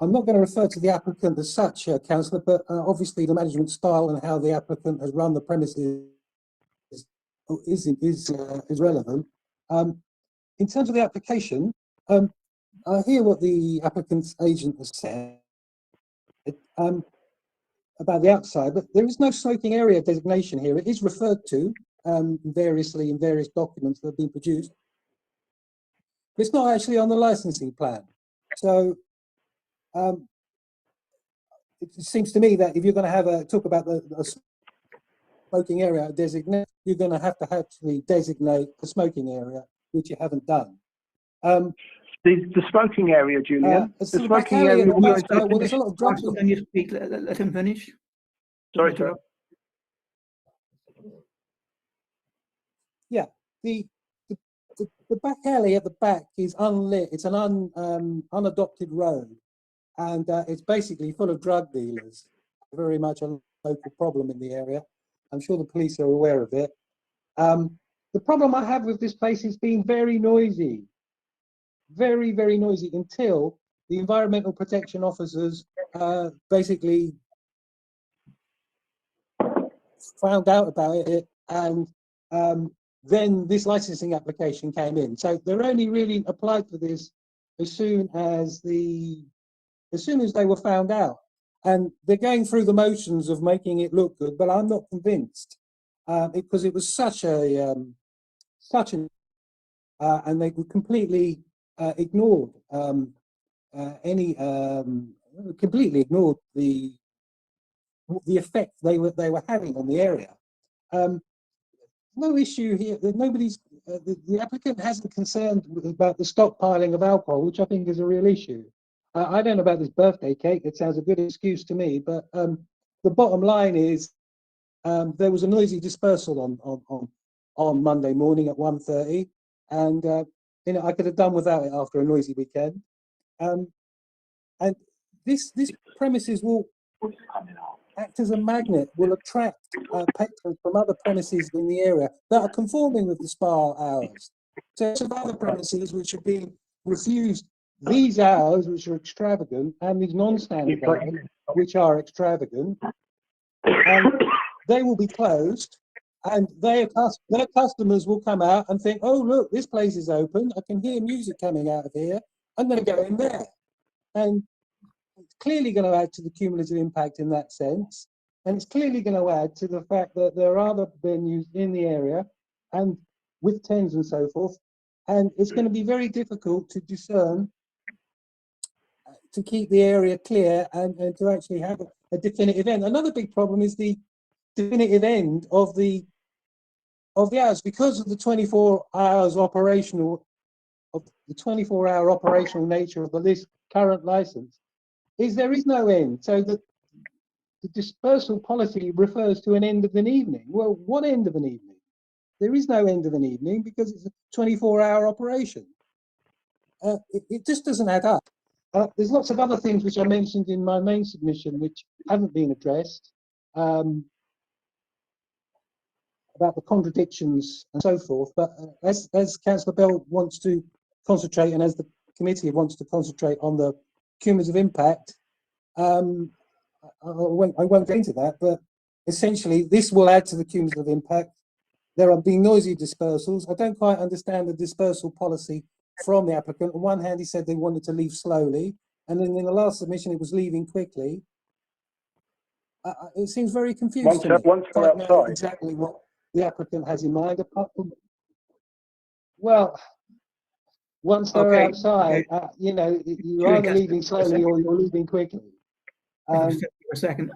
not going to refer to the applicant as such, Councillor, but obviously the management style and how the applicant has run the premises is relevant. In terms of the application, I hear what the applicant's agent has said about the outside, but there is no smoking area designation here. It is referred to variously in various documents that have been produced, but it's not actually on the licensing plan. So it seems to me that if you're going to have talk about a smoking area designate, you're going to actually designate a smoking area, which you haven't done. The smoking area, Julian. The The back smoking area area. at the back, well, there's a lot of drugs. Can you speak? Let him finish. Sorry, sir. Yeah, the back alley at the back is unlit. It's an unadopted road, and it's basically full of drug dealers. Very much a local problem in the area. I'm sure the police are aware of it. The problem I have with this place is being very noisy. Very, very noisy until the environmental protection officers basically found out about it, and then this licensing application came in. So they're only really applied for this as soon as they were found out, and they're going through the motions of making it look good. But I'm not convinced because it was such an and they were completely ignored completely ignored the effect they were having on the area. No issue here. Nobody's the applicant hasn't concerned about the stockpiling of alcohol, which I think is a real issue. I don't know about this birthday cake. It sounds a good excuse to me, but the bottom line is there was a noisy dispersal on Monday morning at 1:30, and I could have done without it after a noisy weekend. And this premises will act as a magnet, will attract patrons from other premises in the area that are conforming with the spa hours. So some other premises which are being refused these hours, which are extravagant, and these non-standard hours, which are extravagant, and they will be closed, and their customers will come out and think, oh, look, this place is open. I can hear music coming out of here. I'm going to go in there. And it's clearly going to add to the cumulative impact in that sense. And it's clearly going to add to the fact that there are other venues in the area and with tents and so forth. And it's going to be very difficult to discern, to keep the area clear and to actually have a definitive end. Another big problem is the definitive end of the hours, because of the 24 hours operational, of the 24-hour operational nature of the current license. There is no end. So the dispersal policy refers to an end of an evening. Well, what end of an evening? There is no end of an evening because it's a 24-hour operation. It just doesn't add up. There's lots of other things which I mentioned in my main submission which haven't been addressed, about the contradictions and so forth. But as Councillor Bell wants to concentrate, and as the committee wants to concentrate on the cumulative impact, I won't go into that, but essentially this will add to the cumulative impact. There are being noisy dispersals. I don't quite understand the dispersal policy from the applicant. On one hand, he said they wanted to leave slowly, and then in the last submission, it was leaving quickly. It seems very confusing to me. Once they're I don't know outside. exactly what the applicant has in mind, apart from, well, once they're outside, you know, you're either leaving slowly or you're leaving quickly. for a second.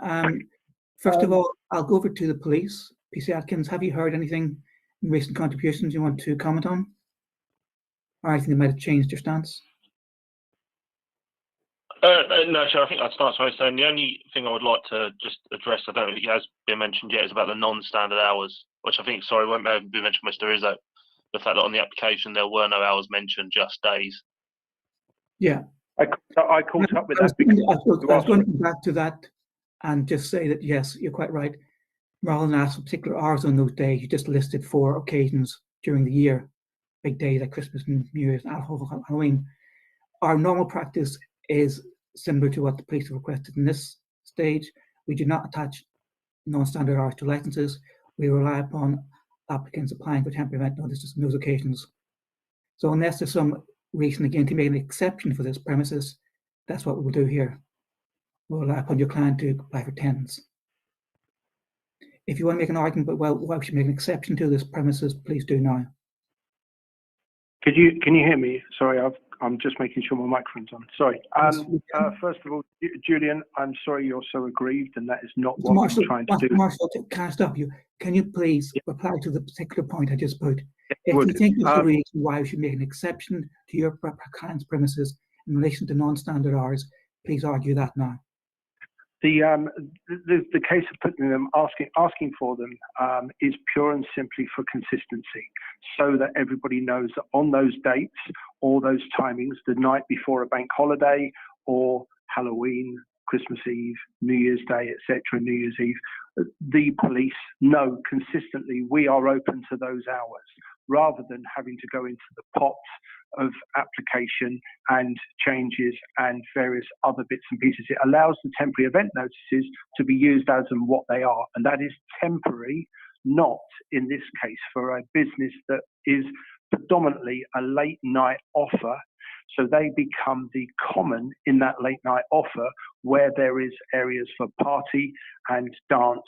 First of all, I'll go over to the police. PC Atkins, have you heard anything in recent contributions you want to comment on? Or anything that might have changed your stance? No, Chair, I think I'd start by saying the only thing I would like to just address, I don't think it has been mentioned yet, is about the non-standard hours, which I think, sorry, won't be mentioned by Mr. Izzo. The fact that on the application there were no hours mentioned, just days. Yeah. I caught up with I was that. going to come back to that and just say that, yes, you're quite right. Rather than ask for particular hours on those days, you just listed 4 occasions during the year, big days like Christmas and New Year's and Halloween. Our normal practice is similar to what the police have requested in this stage. We do not attach non-standard hours to licenses. We rely upon applicants applying for temporary event notices on those occasions. So unless there's some reason again to make an exception for this premises, that's what we'll do here. We'll rely upon your client to apply for tenants. If you want to make an argument about, well, why we should make an exception to this premises, please do now. Can you hear me? Sorry, I'm just making sure my microphone's on. Sorry. First of all, Julian, I'm sorry you're so aggrieved, and that is not what Marshall, I'm trying to do. Marshall, can I stop you? Can you please reply to the particular point I just put? If would. you think there's a reason why we should make an exception to your client's premises in relation to non-standard hours, please argue that now. The case of putting them, asking for them is pure and simply for consistency, so that everybody knows that on those dates or those timings, the night before a bank holiday or Halloween, Christmas Eve, New Year's Day, etc., New Year's Eve, the police know consistently we are open to those hours, rather than having to go into the pots of application and changes and various other bits and pieces. It allows the temporary event notices to be used as and what they are, and that is temporary, not in this case for a business that is predominantly a late night offer. So they become the common in that late night offer, where there is areas for party and dance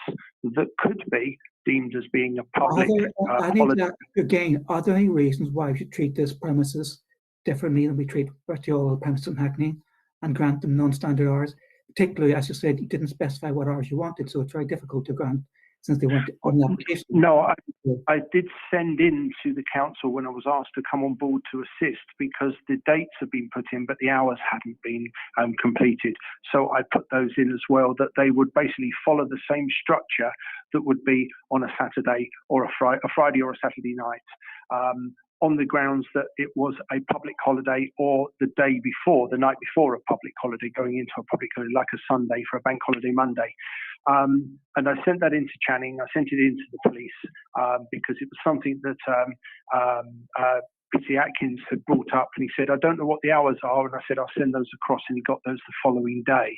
that could be deemed as being a public holiday. Again, are there any reasons why we should treat this premises differently than we treat virtually all the premises in Hackney and grant them non-standard hours? Particularly, as you said, you didn't specify what hours you wanted, so it's very difficult to grant since they weren't on the application. No, I did send in to the council when I was asked to come on board to assist, because the dates had been put in, but the hours hadn't been completed. So I put those in as well, that they would basically follow the same structure that would be on a Saturday or a Friday or a Saturday night, on the grounds that it was a public holiday, or the day before, the night before a public holiday, going into a public holiday like a Sunday for a bank holiday Monday. And I sent that into Channing. I sent it into the police because it was something that PC Atkins had brought up, and he said, I don't know what the hours are, and I said, I'll send those across, and he got those the following day.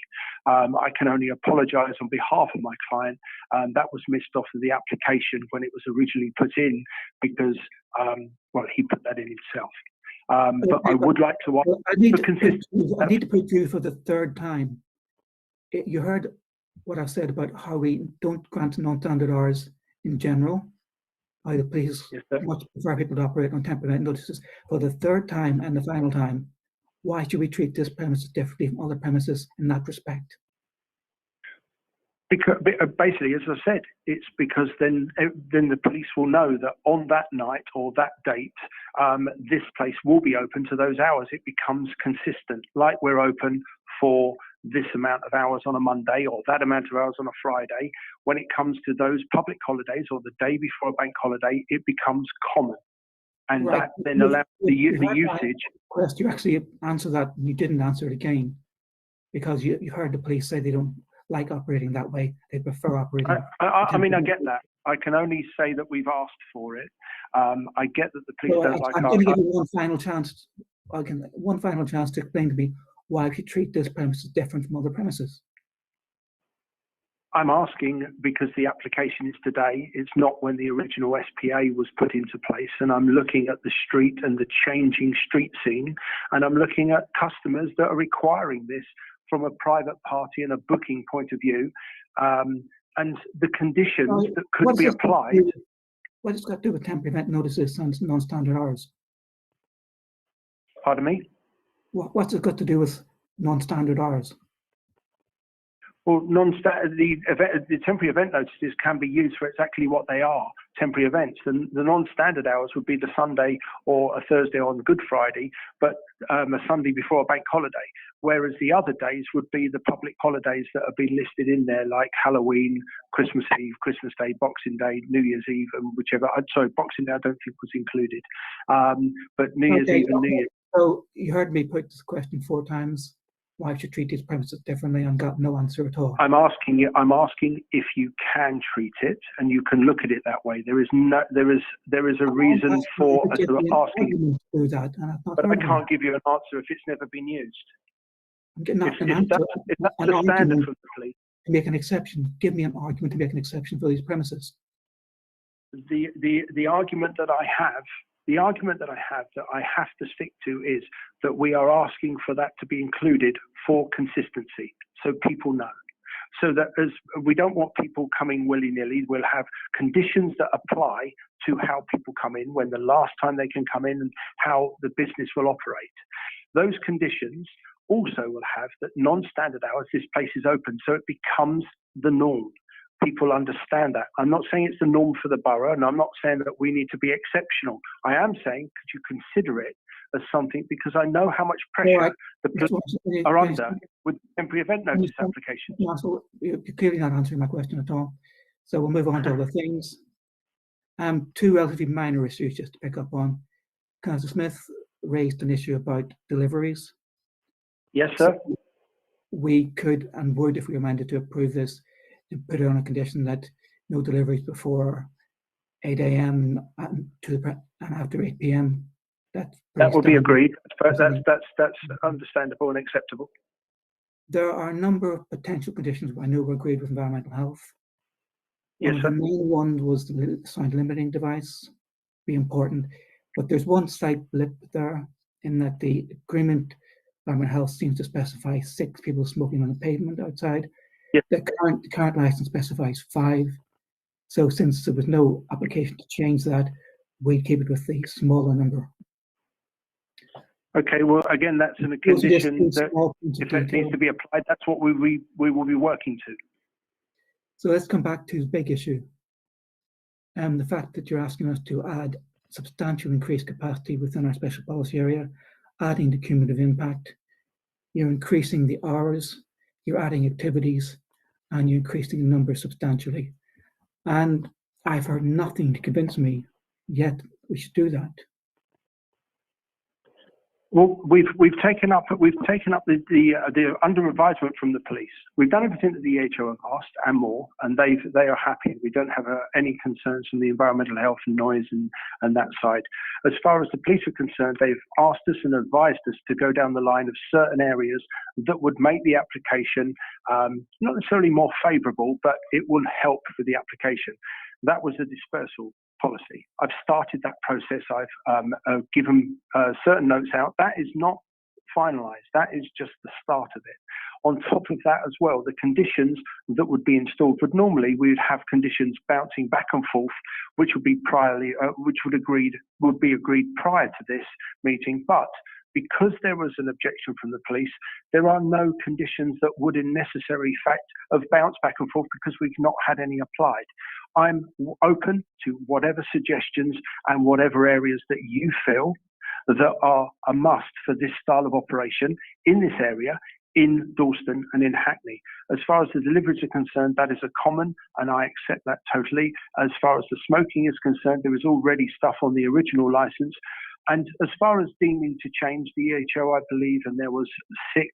I can only apologise on behalf of my client. That was missed off of the application when it was originally put in, because, well, he put that in himself. But I would like to ask I need to put you for the third time. You heard what I said about how we don't grant non-standard hours in general. How the police much prefer people to operate on temporary notices. For the third time and the final time, why should we treat this premises differently from other premises in that respect? Because basically, as I said, it's because then the police will know that on that night or that date, this place will be open to those hours. It becomes consistent, like we're open for this amount of hours on a Monday or that amount of hours on a Friday. When it comes to those public holidays or the day before a bank holiday, it becomes common. And right. That then allows the usage. Quest, you actually answered that, and you didn't answer it again, because you heard the police say they don't like operating that way. They prefer operating. I mean, I get that. I can only say that we've asked for it. I get that the police don't like. I'm going to give you one final chance. One final chance to explain to me why we should treat this premises different from other premises. I'm asking because the application is today. It's not when the original SPA was put into place. And I'm looking at the street and the changing street scene. And I'm looking at customers that are requiring this from a private party and a booking point of view. And the conditions that could be applied. What has it got to do with temporary event notices and non-standard hours? Pardon me? What's it got to do with non-standard hours? Well, the temporary event notices can be used for exactly what they are, temporary events. The non-standard hours would be the Sunday or a Thursday on Good Friday, but a Sunday before a bank holiday, whereas the other days would be the public holidays that have been listed in there, like Halloween, Christmas Eve, Christmas Day, Boxing Day, New Year's Eve, and whichever. Sorry, Boxing Day I don't think was included, but New Year's Eve and New Year. So you heard me put this question 4 times. Why should treat these premises differently, and got no answer at all. I'm asking if you can treat it, and you can look at it that way. There is a reason for asking. Do that, and I've not But I heard can't give you an answer if it's never been used. I'm getting If an that's answer. the An standard argument from the police, to make an exception. Give me an argument to make an exception for these premises. the argument that I have. The argument that I have to stick to is that we are asking for that to be included for consistency, so people know. So that as we don't want people coming willy-nilly, we'll have conditions that apply to how people come in, when the last time they can come in, and how the business will operate. Those conditions also will have that non-standard hours, this place is open, so it becomes the norm. People understand that. I'm not saying it's the norm for the borough, and I'm not saying that we need to be exceptional. I am saying, could you consider it as something, because I know how much pressure the police are under with temporary event notice applications. You're clearly not answering my question at all. So we'll move on to other things. 2 relatively minor issues just to pick up on. Councillor Smith raised an issue about deliveries. Yes, sir. So we could and would, if we were minded to approve this, to put it on a condition that no deliveries before 8 a.m. and after 8 p.m. That would be agreed. That's understandable and acceptable. There are a number of potential conditions I know were agreed with environmental health. Yes, sir. The main one was the sound limiting device, be important, but there's one slight blip there in that the agreement, environmental health seems to specify 6 people smoking on the pavement outside. Yes. The current license specifies 5. So since there was no application to change that, we keep it with the smaller number. Okay, well, again, that's in a condition that if that needs to be applied, that's what we will be working to. So let's come back to the big issue. The fact that you're asking us to add substantial increased capacity within our special policy area, adding the cumulative impact, you're increasing the hours, you're adding activities, and you're increasing the number substantially. And I've heard nothing to convince me yet we should do that. Well, we've taken up the under advisement from the police. We've done everything that the EHO have asked and more, and they are happy. We don't have any concerns from the environmental health and noise and that side. As far as the police are concerned, they've asked us and advised us to go down the line of certain areas that would make the application not necessarily more favourable, but it will help with the application. That was a dispersal policy. I've started that process. I've given certain notes out. That is not finalised. That is just the start of it. On top of that as well, the conditions that would be installed would normally we would have conditions bouncing back and forth, which would be would be agreed prior to this meeting. But because there was an objection from the police, there are no conditions that would in necessary fact have bounced back and forth because we've not had any applied. I'm open to whatever suggestions and whatever areas that you feel that are a must for this style of operation in this area, in Dalston and in Hackney. As far as the deliveries are concerned, that is a common, and I accept that totally. As far as the smoking is concerned, there is already stuff on the original licence. And as far as deeming to change the EHO, I believe, and there was 6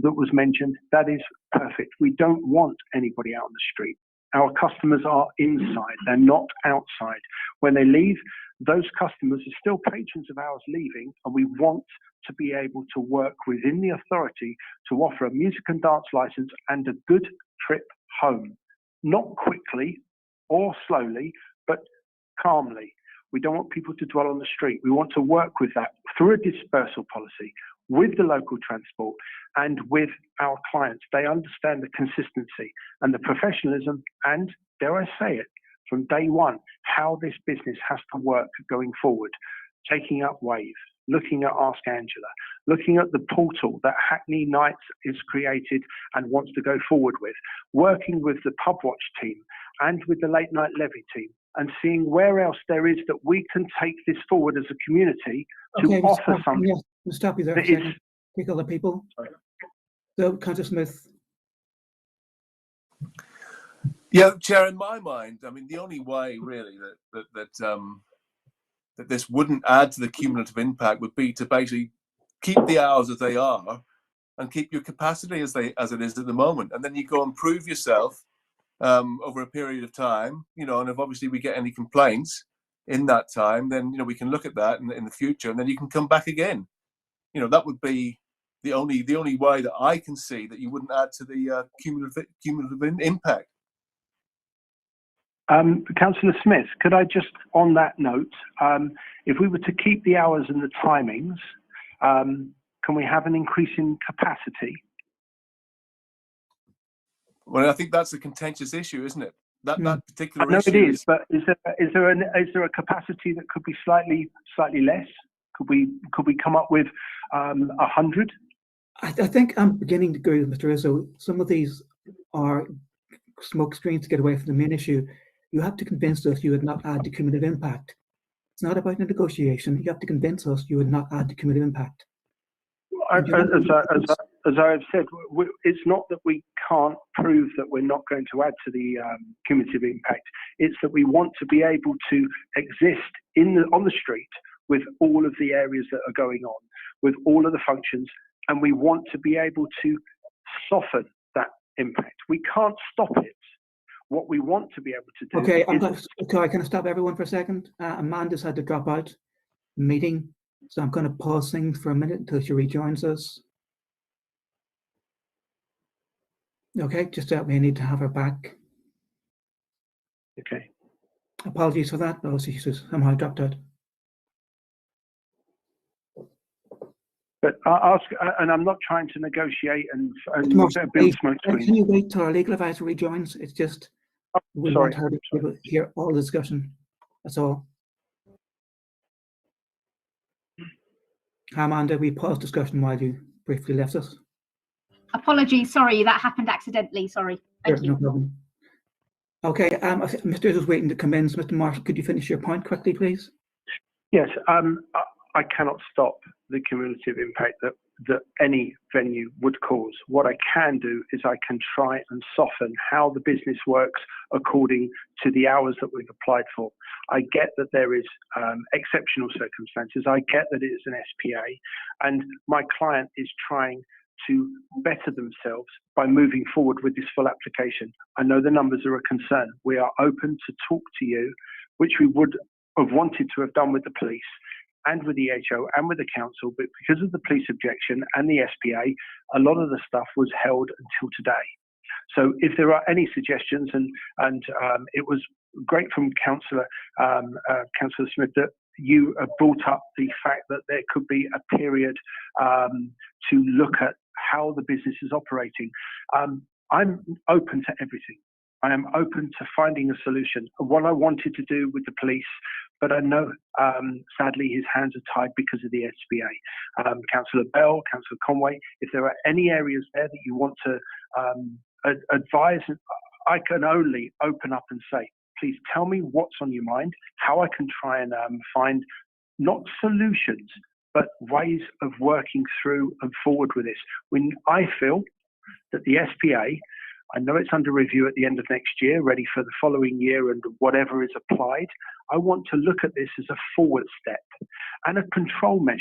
that was mentioned, that is perfect. We don't want anybody out on the street. Our customers are inside, they're not outside. When they leave, those customers are still patrons of ours leaving, and we want to be able to work within the authority to offer a music and dance licence and a good trip home. Not quickly or slowly, but calmly. We don't want people to dwell on the street. We want to work with that through a dispersal policy, with the local transport and with our clients. They understand the consistency and the professionalism and, dare I say it, from day one, how this business has to work going forward, taking up Wave, looking at Ask Angela, looking at the portal that Hackney Knights is created and wants to go forward with, working with the Pubwatch team and with the Late Night Levy team, and seeing where else there is that we can take this forward as a community to Okay, offer something. yes, we'll stop you there for a that is- second. Take other people. So, Councillor Smith. Yeah, Chair, in my mind, I mean, the only way really that this wouldn't add to the cumulative impact would be to basically keep the hours as they are and keep your capacity as it is at the moment. And then you go and prove yourself over a period of time, you know, and if obviously we get any complaints in that time, then, you know, we can look at that in the future, and then you can come back again. You know, that would be the only way that I can see that you wouldn't add to the cumulative impact. Councillor Smith, could I just, on that note, if we were to keep the hours and the timings, can we have an increase in capacity? Well, I think that's a contentious issue, isn't it? That particular I know issue it is, but is there a capacity that could be slightly less? Could we come up with 100? I think I'm beginning to agree with Mr. Rizzo. Some of these are smoke screens to get away from the main issue. You have to convince us you would not add the cumulative impact. It's not about a negotiation. You have to convince us you would not add the cumulative impact. As I have said, it's not that we can't prove that we're not going to add to the cumulative impact. It's that we want to be able to exist on the street with all of the areas that are going on, with all of the functions, and we want to be able to soften that impact. We can't stop it. What we want to be able to do. Okay, can I stop everyone for a second? Amanda's had to drop out the meeting, so I'm going to pause things for a minute until she rejoins us. Okay, just that we need to have her back. Okay. Apologies for that, but she somehow dropped out. But I ask, and I'm not trying to negotiate and build smoke screens. Can you wait till our legal advisor rejoins? It's just we want her to be able to hear all the discussion. That's all. Amanda, we paused discussion while you briefly left us. Apologies, sorry, that happened accidentally. Sorry. Thank you. No problem. Okay, Mr. is waiting to commence. Mr. Marshall, could you finish your point quickly, please? Yes, I cannot stop the cumulative impact that any venue would cause. What I can do is I can try and soften how the business works according to the hours that we've applied for. I get that there is exceptional circumstances. I get that it is an SPA, and my client is trying to better themselves by moving forward with this full application. I know the numbers are a concern. We are open to talk to you, which we would have wanted to have done with the police and with the HO and with the council, but because of the police objection and the SPA, a lot of the stuff was held until today. So if there are any suggestions, and it was great from Councillor Smith that you brought up the fact that there could be a period to look at how the business is operating. I'm open to everything. I am open to finding a solution. What I wanted to do with the police, but I know, sadly, his hands are tied because of the SPA. Councillor Bell, Councillor Conway, if there are any areas there that you want to advise, I can only open up and say, please tell me what's on your mind, how I can try and find not solutions, but ways of working through and forward with this. When I feel that the SPA, I know it's under review at the end of next year, ready for the following year and whatever is applied. I want to look at this as a forward step and a control measure.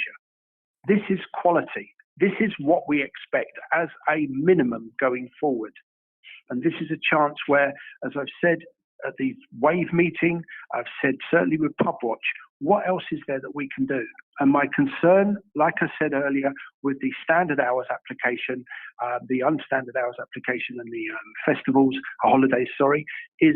This is quality. This is what we expect as a minimum going forward. And this is a chance where, as I've said at the WAVE meeting, I've said certainly with Pubwatch, what else is there that we can do? And my concern, like I said earlier, with the standard hours application, the unstandard hours application and the festivals, holidays, is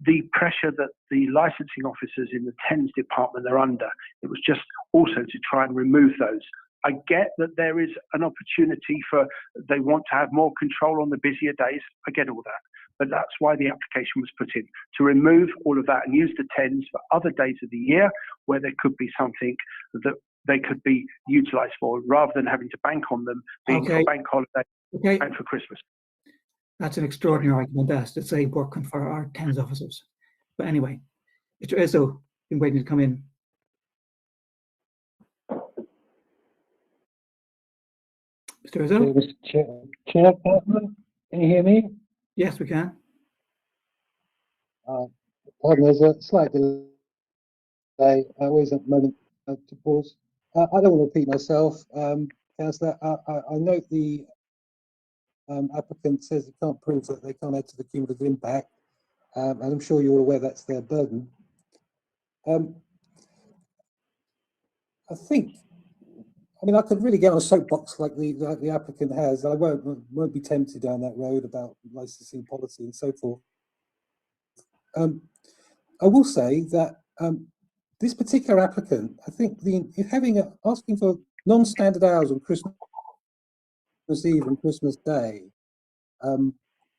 the pressure that the licensing officers in the Thames department are under. It was just also to try and remove those. I get that there is an opportunity they want to have more control on the busier days. I get all that. But that's why the application was put in, to remove all of that and use the Thames for other days of the year where there could be something that they could be utilised for, rather than having to bank on them being Okay. for bank holiday Okay, and for Christmas. that's an extraordinary argument, that's to say working for our Thames officers. But anyway, Mr. Izzo, been waiting to come in. Mr. Izzo? Mr. Chairperson, can you hear me? Yes, we can. Pardon, there's a slight delay. Always a moment to pause. I don't want to repeat myself, Councillor. I note the applicant says they can't prove that they can't add to the cumulative impact, and I'm sure you're aware that's their burden. I think, I mean, I could really get on a soapbox like the applicant has. I won't be tempted down that road about licensing policy and so forth. I will say that this particular applicant, I think asking for non-standard hours on Christmas Eve and Christmas Day,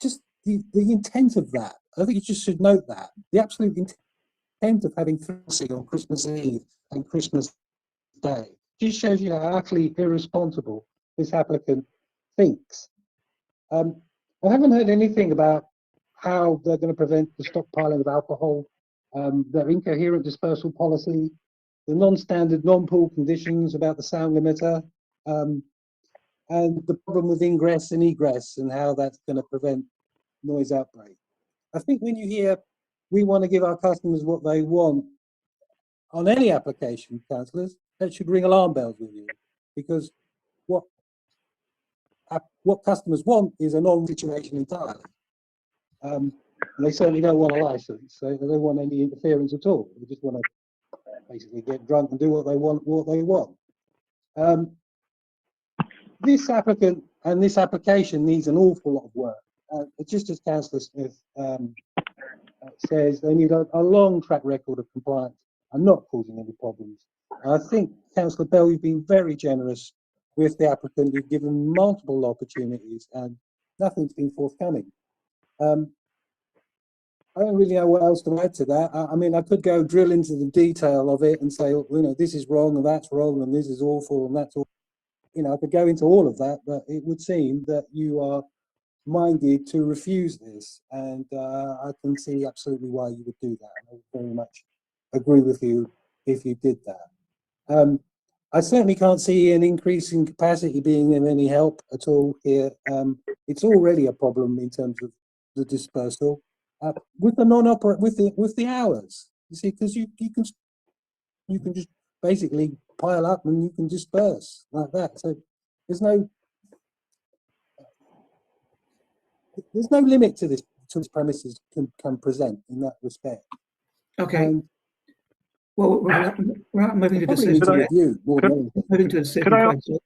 just the intent of that, I think you just should note that the absolute intent of having Thursday on Christmas Eve and Christmas Day just shows you how utterly irresponsible this applicant thinks. I haven't heard anything about how they're going to prevent the stockpiling of alcohol, their incoherent dispersal policy, the non-standard non-pool conditions about the sound limiter, and the problem with ingress and egress and how that's going to prevent noise outbreak. I think when you hear we want to give our customers what they want on any application, councillors, that should ring alarm bells with you, because what customers want is a non-situation entirely. And they certainly don't want a license, so they don't want any interference at all. They just want to basically get drunk and do what they want. This applicant and this application needs an awful lot of work. Just as Councillor Smith says, they need a long track record of compliance and not causing any problems. I think, Councillor Bell, you've been very generous with the applicant. You've given multiple opportunities and nothing's been forthcoming. I don't really know what else to add to that. I mean, I could go drill into the detail of it and say, you know, this is wrong and that's wrong and this is awful and that's all. You know, I could go into all of that, but it would seem that you are minded to refuse this, and I can see absolutely why you would do that. I would very much agree with you if you did that. I certainly can't see an increase in capacity being of any help at all here. It's already a problem in terms of the dispersal with the non-operate with the hours. You see, because you can just basically pile up and you can disperse like that. So there's no limit to this premises can present in that respect. Okay. And well, we're not moving to probably need to decision yet. review more than anything. Moving to decision quite soon.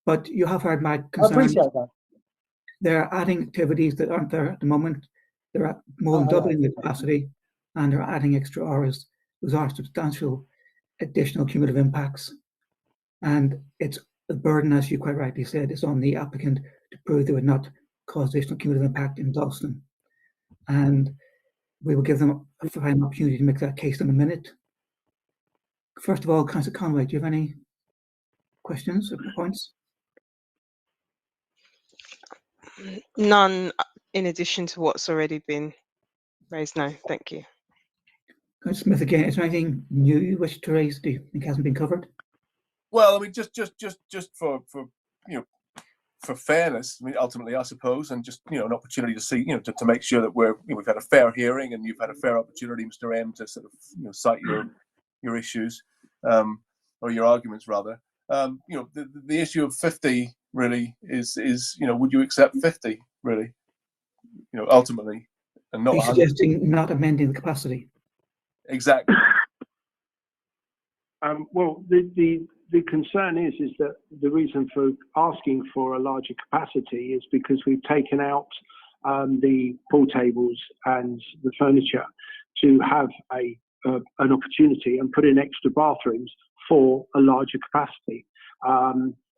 But you have heard my I concerns. appreciate that. They're adding activities that aren't there at the moment. They're at more than doubling the capacity, and they're adding extra hours. Those are substantial additional cumulative impacts. And it's a burden, as you quite rightly said, is on the applicant to prove they would not cause additional cumulative impact in Dalston. And we will give them a fine opportunity to make that case in a minute. First of all, Councillor Conway, do you have any questions or points? None in addition to what's already been raised. No, thank you. Councillor Smith, again, is there anything new you wish to raise? Do you think hasn't been covered? Well, I mean, just for you know, for fairness, I mean, ultimately, I suppose, and just, you know, an opportunity to see, you know, to make sure that we've had a fair hearing and you've had a fair opportunity, Mr. M, to sort of, you know, cite your issues, or your arguments rather. You know, the issue of 50 really is, you know, would you accept 50 really, you know, ultimately, and not Are you 100? suggesting not amending the capacity? Exactly. Well, the concern is that the reason for asking for a larger capacity is because we've taken out the pool tables and the furniture to have an opportunity and put in extra bathrooms for a larger capacity.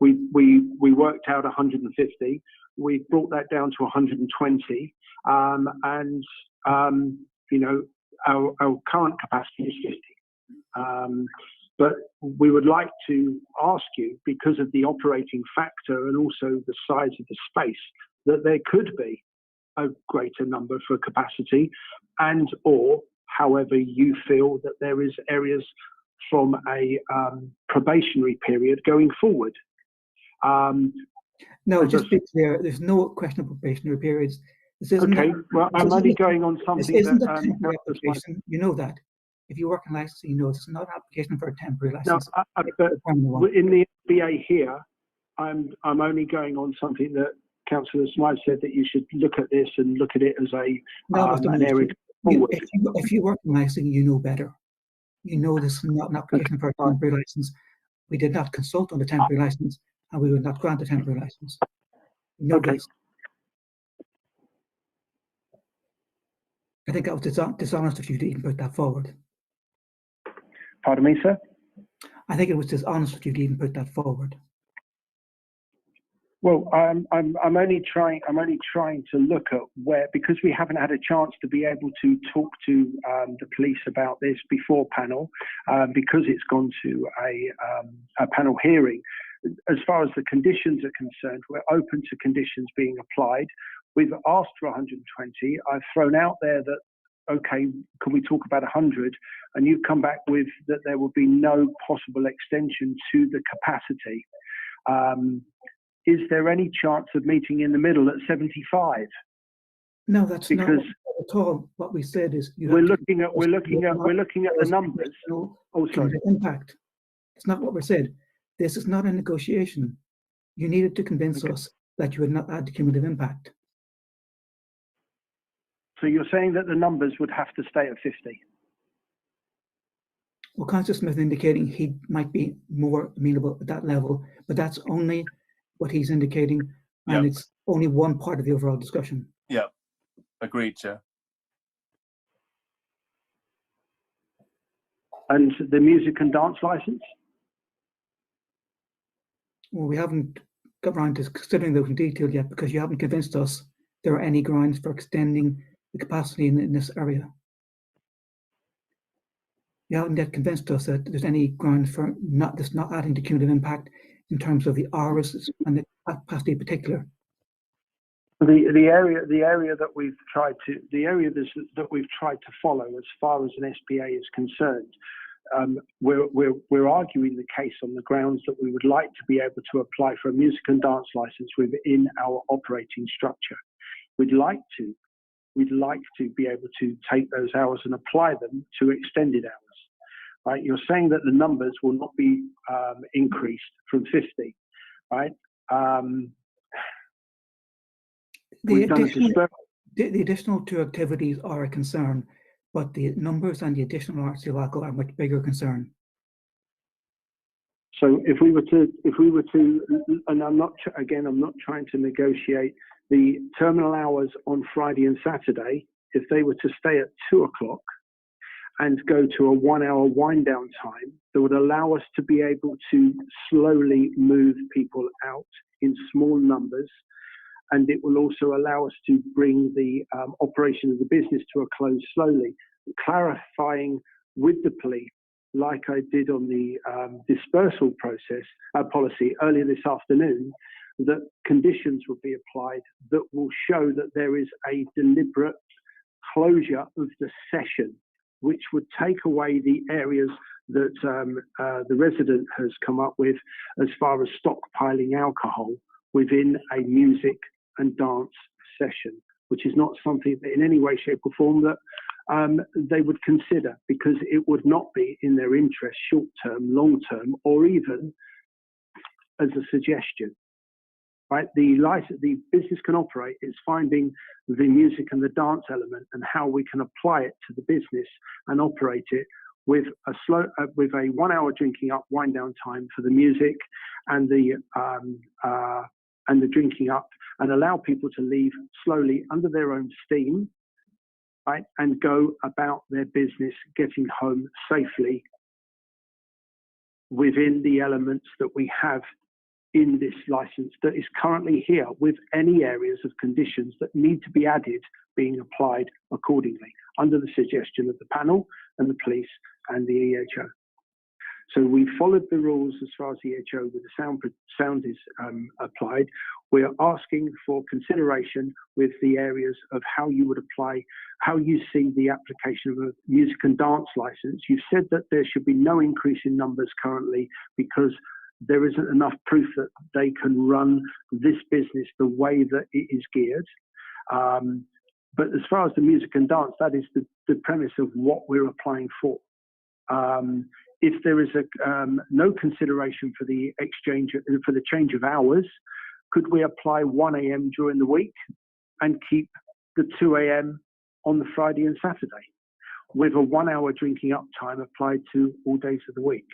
We worked out 150. We brought that down to 120, and you know, our current capacity is 50. But we would like to ask you, because of the operating factor and also the size of the space, that there could be a greater number for capacity, and or however you feel that there is areas from a probationary period going forward. No, as just a- be clear, there's no question of probationary periods. This isn't Okay, well, this I'm isn't only a- going on this something isn't that a temporary Councillor Smythe- application. You know that. If you work in licensing, you know this is not an application for a temporary No, license. but it's a permanent one. in the SBA here, I'm only going on something that Councillor Smythe said, that you should look at this and look at it as No, Mr. an Minister, area forward. if you work in licensing, you know better. You know this is not an application for a temporary license. We did not consult on the temporary license, and we would not grant a temporary license. You know Okay. this. I think that was dishonest of you to even put that forward. Pardon me, sir? I think it was dishonest of you to even put that forward. Well, I'm only trying to look at where, because we haven't had a chance to be able to talk to the police about this before panel, because it's gone to a panel hearing. As far as the conditions are concerned, we're open to conditions being applied. We've asked for 120. I've thrown out there that, okay, can we talk about 100? And you've come back with that there will be no possible extension to the capacity. Is there any chance of meeting in the middle at 75? No, that's not Because at all. What we said is we're looking at the numbers. No Oh, sorry. cumulative impact. It's not what we said. This is not a negotiation. You needed to convince us that you would not add the cumulative impact. So you're saying that the numbers would have to stay at 50? Well, Councillor Smith indicating he might be more amenable at that level, but that's only what he's indicating, and it's only one part of the overall discussion. Yeah, agreed, Chair. And the music and dance license? Well, we haven't got around to considering those in detail yet, because you haven't convinced us there are any grounds for extending the capacity in this area. You haven't yet convinced us that there's any ground for not adding the cumulative impact in terms of the hours and the capacity in particular. The area that we've tried to follow as far as an SPA is concerned, we're arguing the case on the grounds that we would like to be able to apply for a music and dance license within our operating structure. We'd like to be able to take those hours and apply them to extended hours. Right? You're saying that the numbers will not be increased from 50, right? The additional two activities are a concern, but the numbers and the additional arts are a much bigger concern. So if we were to, and I'm not trying to negotiate the terminal hours on Friday and Saturday. If they were to stay at 2 o'clock and go to a 1 hour wind down time, that would allow us to be able to slowly move people out in small numbers. And it will also allow us to bring the operation of the business to a close slowly, clarifying with the police, like I did on the dispersal policy earlier this afternoon, that conditions will be applied that will show that there is a deliberate closure of the session, which would take away the areas that the resident has come up with as far as stockpiling alcohol within a music and dance session, which is not something that in any way, shape or form that they would consider, because it would not be in their interest short term, long term, or even as a suggestion. Right? The business can operate. It's finding the music and the dance element and how we can apply it to the business and operate it with a 1 hour drinking up, wind down time for the music and the drinking up, and allow people to leave slowly under their own steam, right, and go about their business, getting home safely within the elements that we have in this license that is currently here, with any areas of conditions that need to be added being applied accordingly under the suggestion of the panel and the police and the EHO. So we followed the rules as far as the EHO with the sound is applied. We are asking for consideration with the areas of how you would apply, how you see the application of a music and dance license. You've said that there should be no increase in numbers currently because there isn't enough proof that they can run this business the way that it is geared. But as far as the music and dance, that is the premise of what we're applying for. If there is no consideration for the change of hours, could we apply 1 a.m. during the week and keep the 2 a.m. on the Friday and Saturday with a 1 hour drinking up time applied to all days of the week?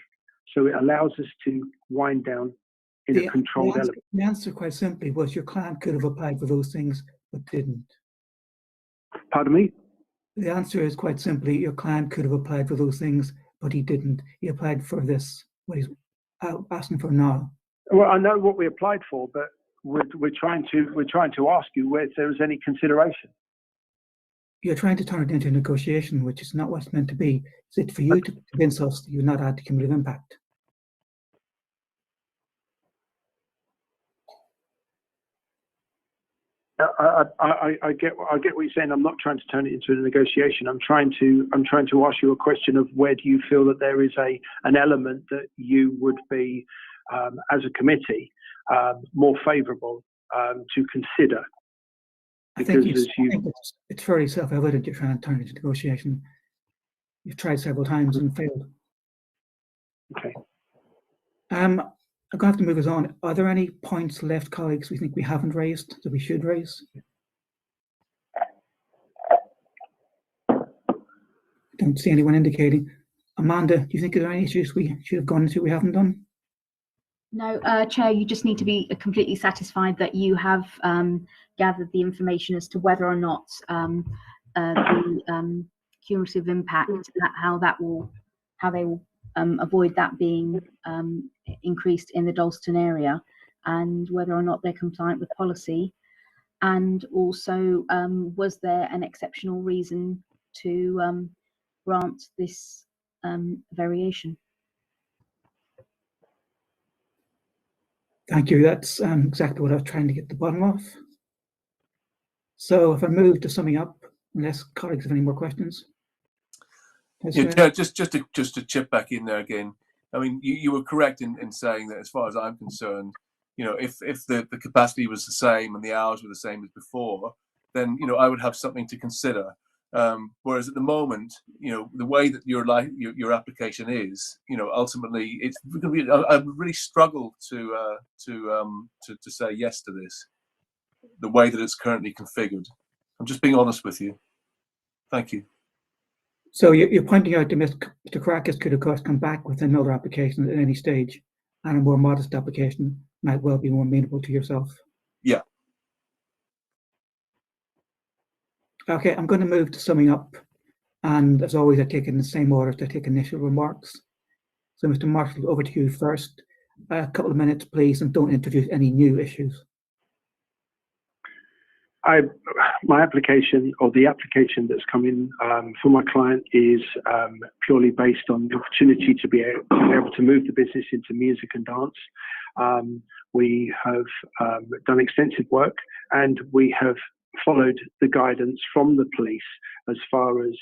So it allows us to wind down in a controlled element. The answer quite simply was your client could have applied for those things, but didn't. Pardon me? The answer is quite simply your client could have applied for those things, but he didn't. He applied for this, what he's asking for now. Well, I know what we applied for, but we're trying to ask you whether there was any consideration. You're trying to turn it into a negotiation, which is not what it's meant to be. It's for you to convince us that you've not had the cumulative impact. I get what you're saying. I'm not trying to turn it into a negotiation. I'm trying to ask you a question of where do you feel that there is an element that you would be, as a committee, more favourable to consider. I think it's fairly self-evident you're trying to turn it into negotiation. You've tried several times and failed. Okay. I'm going to have to move us on. Are there any points left, colleagues, we think we haven't raised that we should raise? Don't see anyone indicating. Amanda, do you think there are any issues we should have gone into we haven't done? No, Chair, you just need to be completely satisfied that you have gathered the information as to whether or not the cumulative impact, how they will avoid that being increased in the Dalston area, and whether or not they're compliant with policy, and also was there an exceptional reason to grant this variation? Thank you. That's exactly what I was trying to get the bottom of. So if I move to summing up, unless colleagues have any more questions. Yeah, just to chip back in there again. I mean, you were correct in saying that as far as I'm concerned, you know, if the capacity was the same and the hours were the same as before, then, you know, I would have something to consider. Whereas at the moment, you know, the way that your application is, you know, ultimately it's going to be. I would really struggle to say yes to this, the way that it's currently configured. I'm just being honest with you. Thank you. So you're pointing out that Mr. Karakis could, of course, come back with another application at any stage, and a more modest application might well be more amenable to yourself. Yeah. Okay, I'm going to move to summing up, and as always, I take in the same order to take initial remarks. So, Mr. Marshall, over to you first. A couple of minutes, please, and don't introduce any new issues. My application, or the application that's come in for my client, is purely based on the opportunity to be able to move the business into music and dance. We have done extensive work, and we have followed the guidance from the police as far as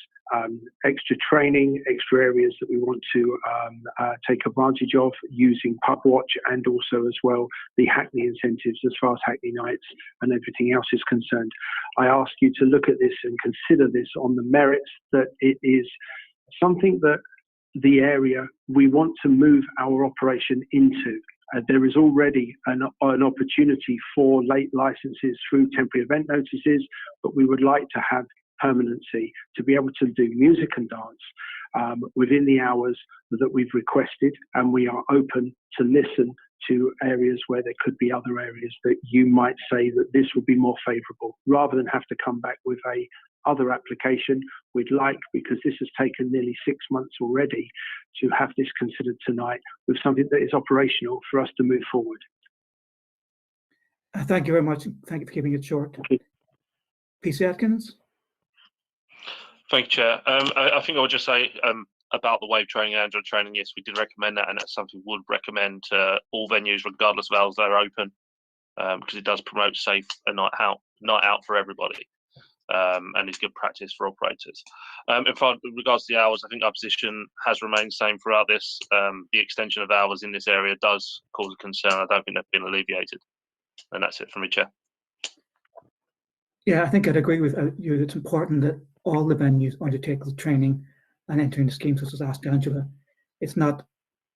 extra training, extra areas that we want to take advantage of using PubWatch, and also as well the Hackney incentives as far as Hackney nights and everything else is concerned. I ask you to look at this and consider this on the merits that it is something that the area we want to move our operation into. There is already an opportunity for late licenses through temporary event notices, but we would like to have permanency to be able to do music and dance within the hours that we've requested, and we are open to listen to areas where there could be other areas that you might say that this would be more favourable, rather than have to come back with a other application. We'd like, because this has taken nearly 6 months already, to have this considered tonight with something that is operational for us to move forward. Thank you very much. Thank you for keeping it short. PC Atkins. Thank you, Chair. I think I would just say about the wave training and Android training, yes, we did recommend that, and that's something we would recommend to all venues, regardless of hours they're open, because it does promote safe a night out for everybody, and is good practice for operators. In regards to the hours, I think our position has remained same throughout this. The extension of hours in this area does cause a concern. I don't think they've been alleviated, and that's it from me, Chair. Yeah, I think I'd agree with you. It's important that all the venues undertake the training and enter into schemes such as Ask Angela. It's not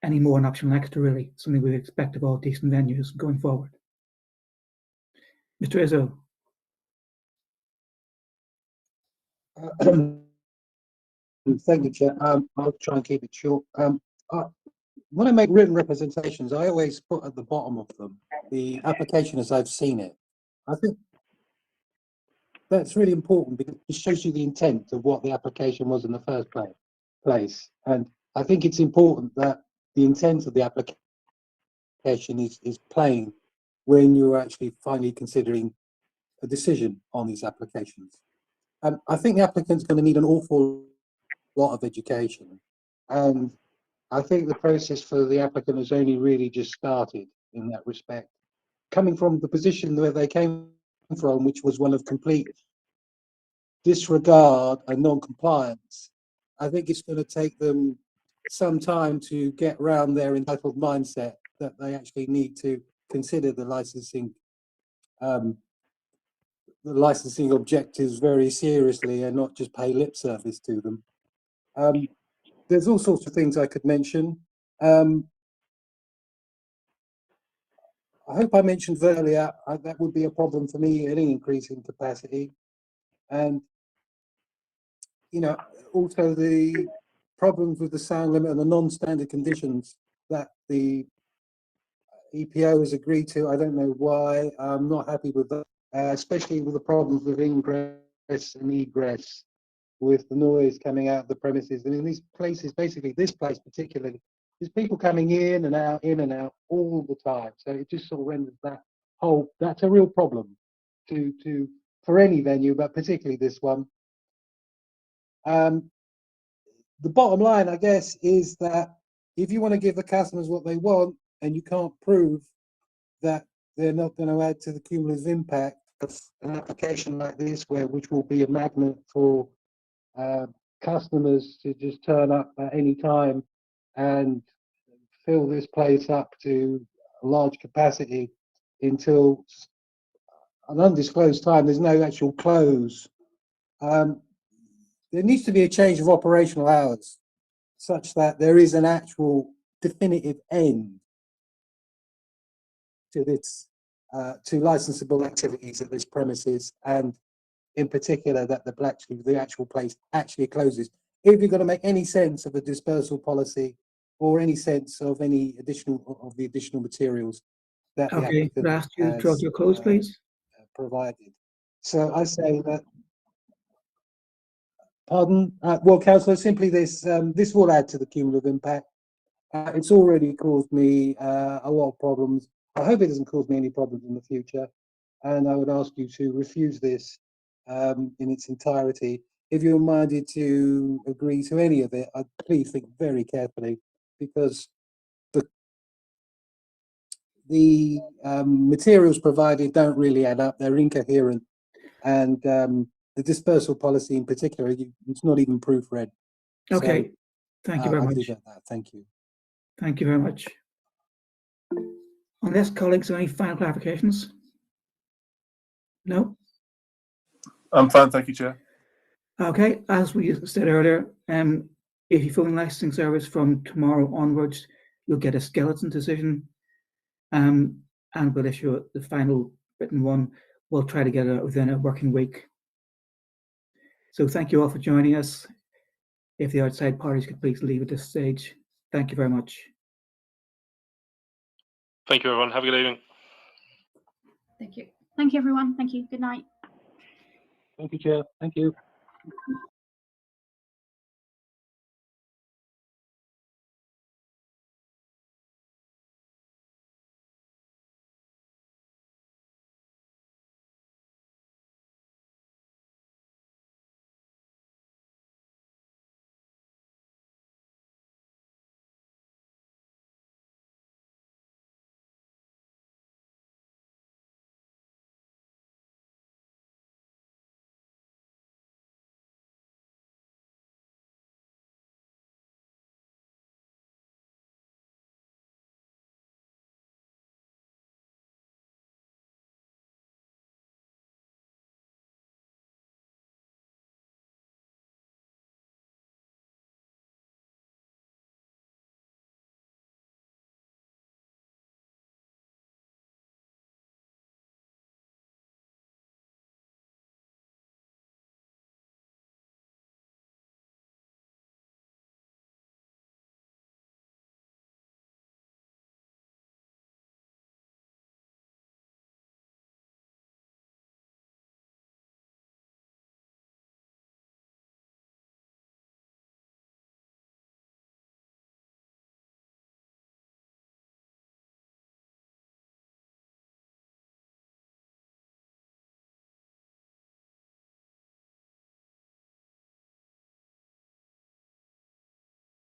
any more an optional extra, really. Something we expect of all decent venues going forward. Mr. Izzo. Thank you, Chair. I'll try and keep it short. When I make written representations, I always put at the bottom of them the application as I've seen it. I think that's really important because it shows you the intent of what the application was in the first place. And I think it's important that the intent of the application is plain when you're actually finally considering a decision on these applications. I think the applicant's going to need an awful lot of education. And I think the process for the applicant has only really just started in that respect. Coming from the position where they came from, which was one of complete disregard and non-compliance, I think it's going to take them some time to get around their entitled mindset that they actually need to consider the licensing objectives very seriously and not just pay lip service to them. There's all sorts of things I could mention. I hope I mentioned earlier that would be a problem for me, any increase in capacity. And, you know, also the problems with the sound limit and the non-standard conditions that the EPO has agreed to. I don't know why. I'm not happy with that, especially with the problems with ingress and egress, with the noise coming out of the premises. I mean, these places, basically this place particularly, there's people coming in and out all the time. So it just sort of renders that whole, that's a real problem for any venue, but particularly this one. The bottom line, I guess, is that if you want to give the customers what they want and you can't prove that they're not going to add to the cumulative impact of an application like this, which will be a magnet for customers to just turn up at any time and fill this place up to a large capacity until an undisclosed time, there's no actual close. There needs to be a change of operational hours such that there is an actual definitive end to this, to licensable activities at this premises, and in particular that the actual place actually closes. If you're going to make any sense of a dispersal policy or any sense of any additional materials that the applicant Could I ask you to draw has, to a close, please? provided. So I say that. Pardon? Well, Councillor, simply this will add to the cumulative impact. It's already caused me a lot of problems. I hope it doesn't cause me any problems in the future. And I would ask you to refuse this in its entirety. If you're minded to agree to any of it, I'd please think very carefully, because the materials provided don't really add up. They're incoherent. And the dispersal policy in particular, it's not even proofread. Okay, So, thank you very much. Thank you. Thank you very much. Unless colleagues have any final clarifications? No? I'm fine, thank you, Chair. Okay, as we said earlier, if you're filling licensing service from tomorrow onwards, you'll get a skeleton decision, and we'll issue the final written one. We'll try to get it within a working week. So thank you all for joining us. If the outside parties could please leave at this stage. Thank you very much. Thank you, everyone. Have a good evening. Thank you. Thank you, everyone. Thank you. Good night. Thank you, Chair. Thank you.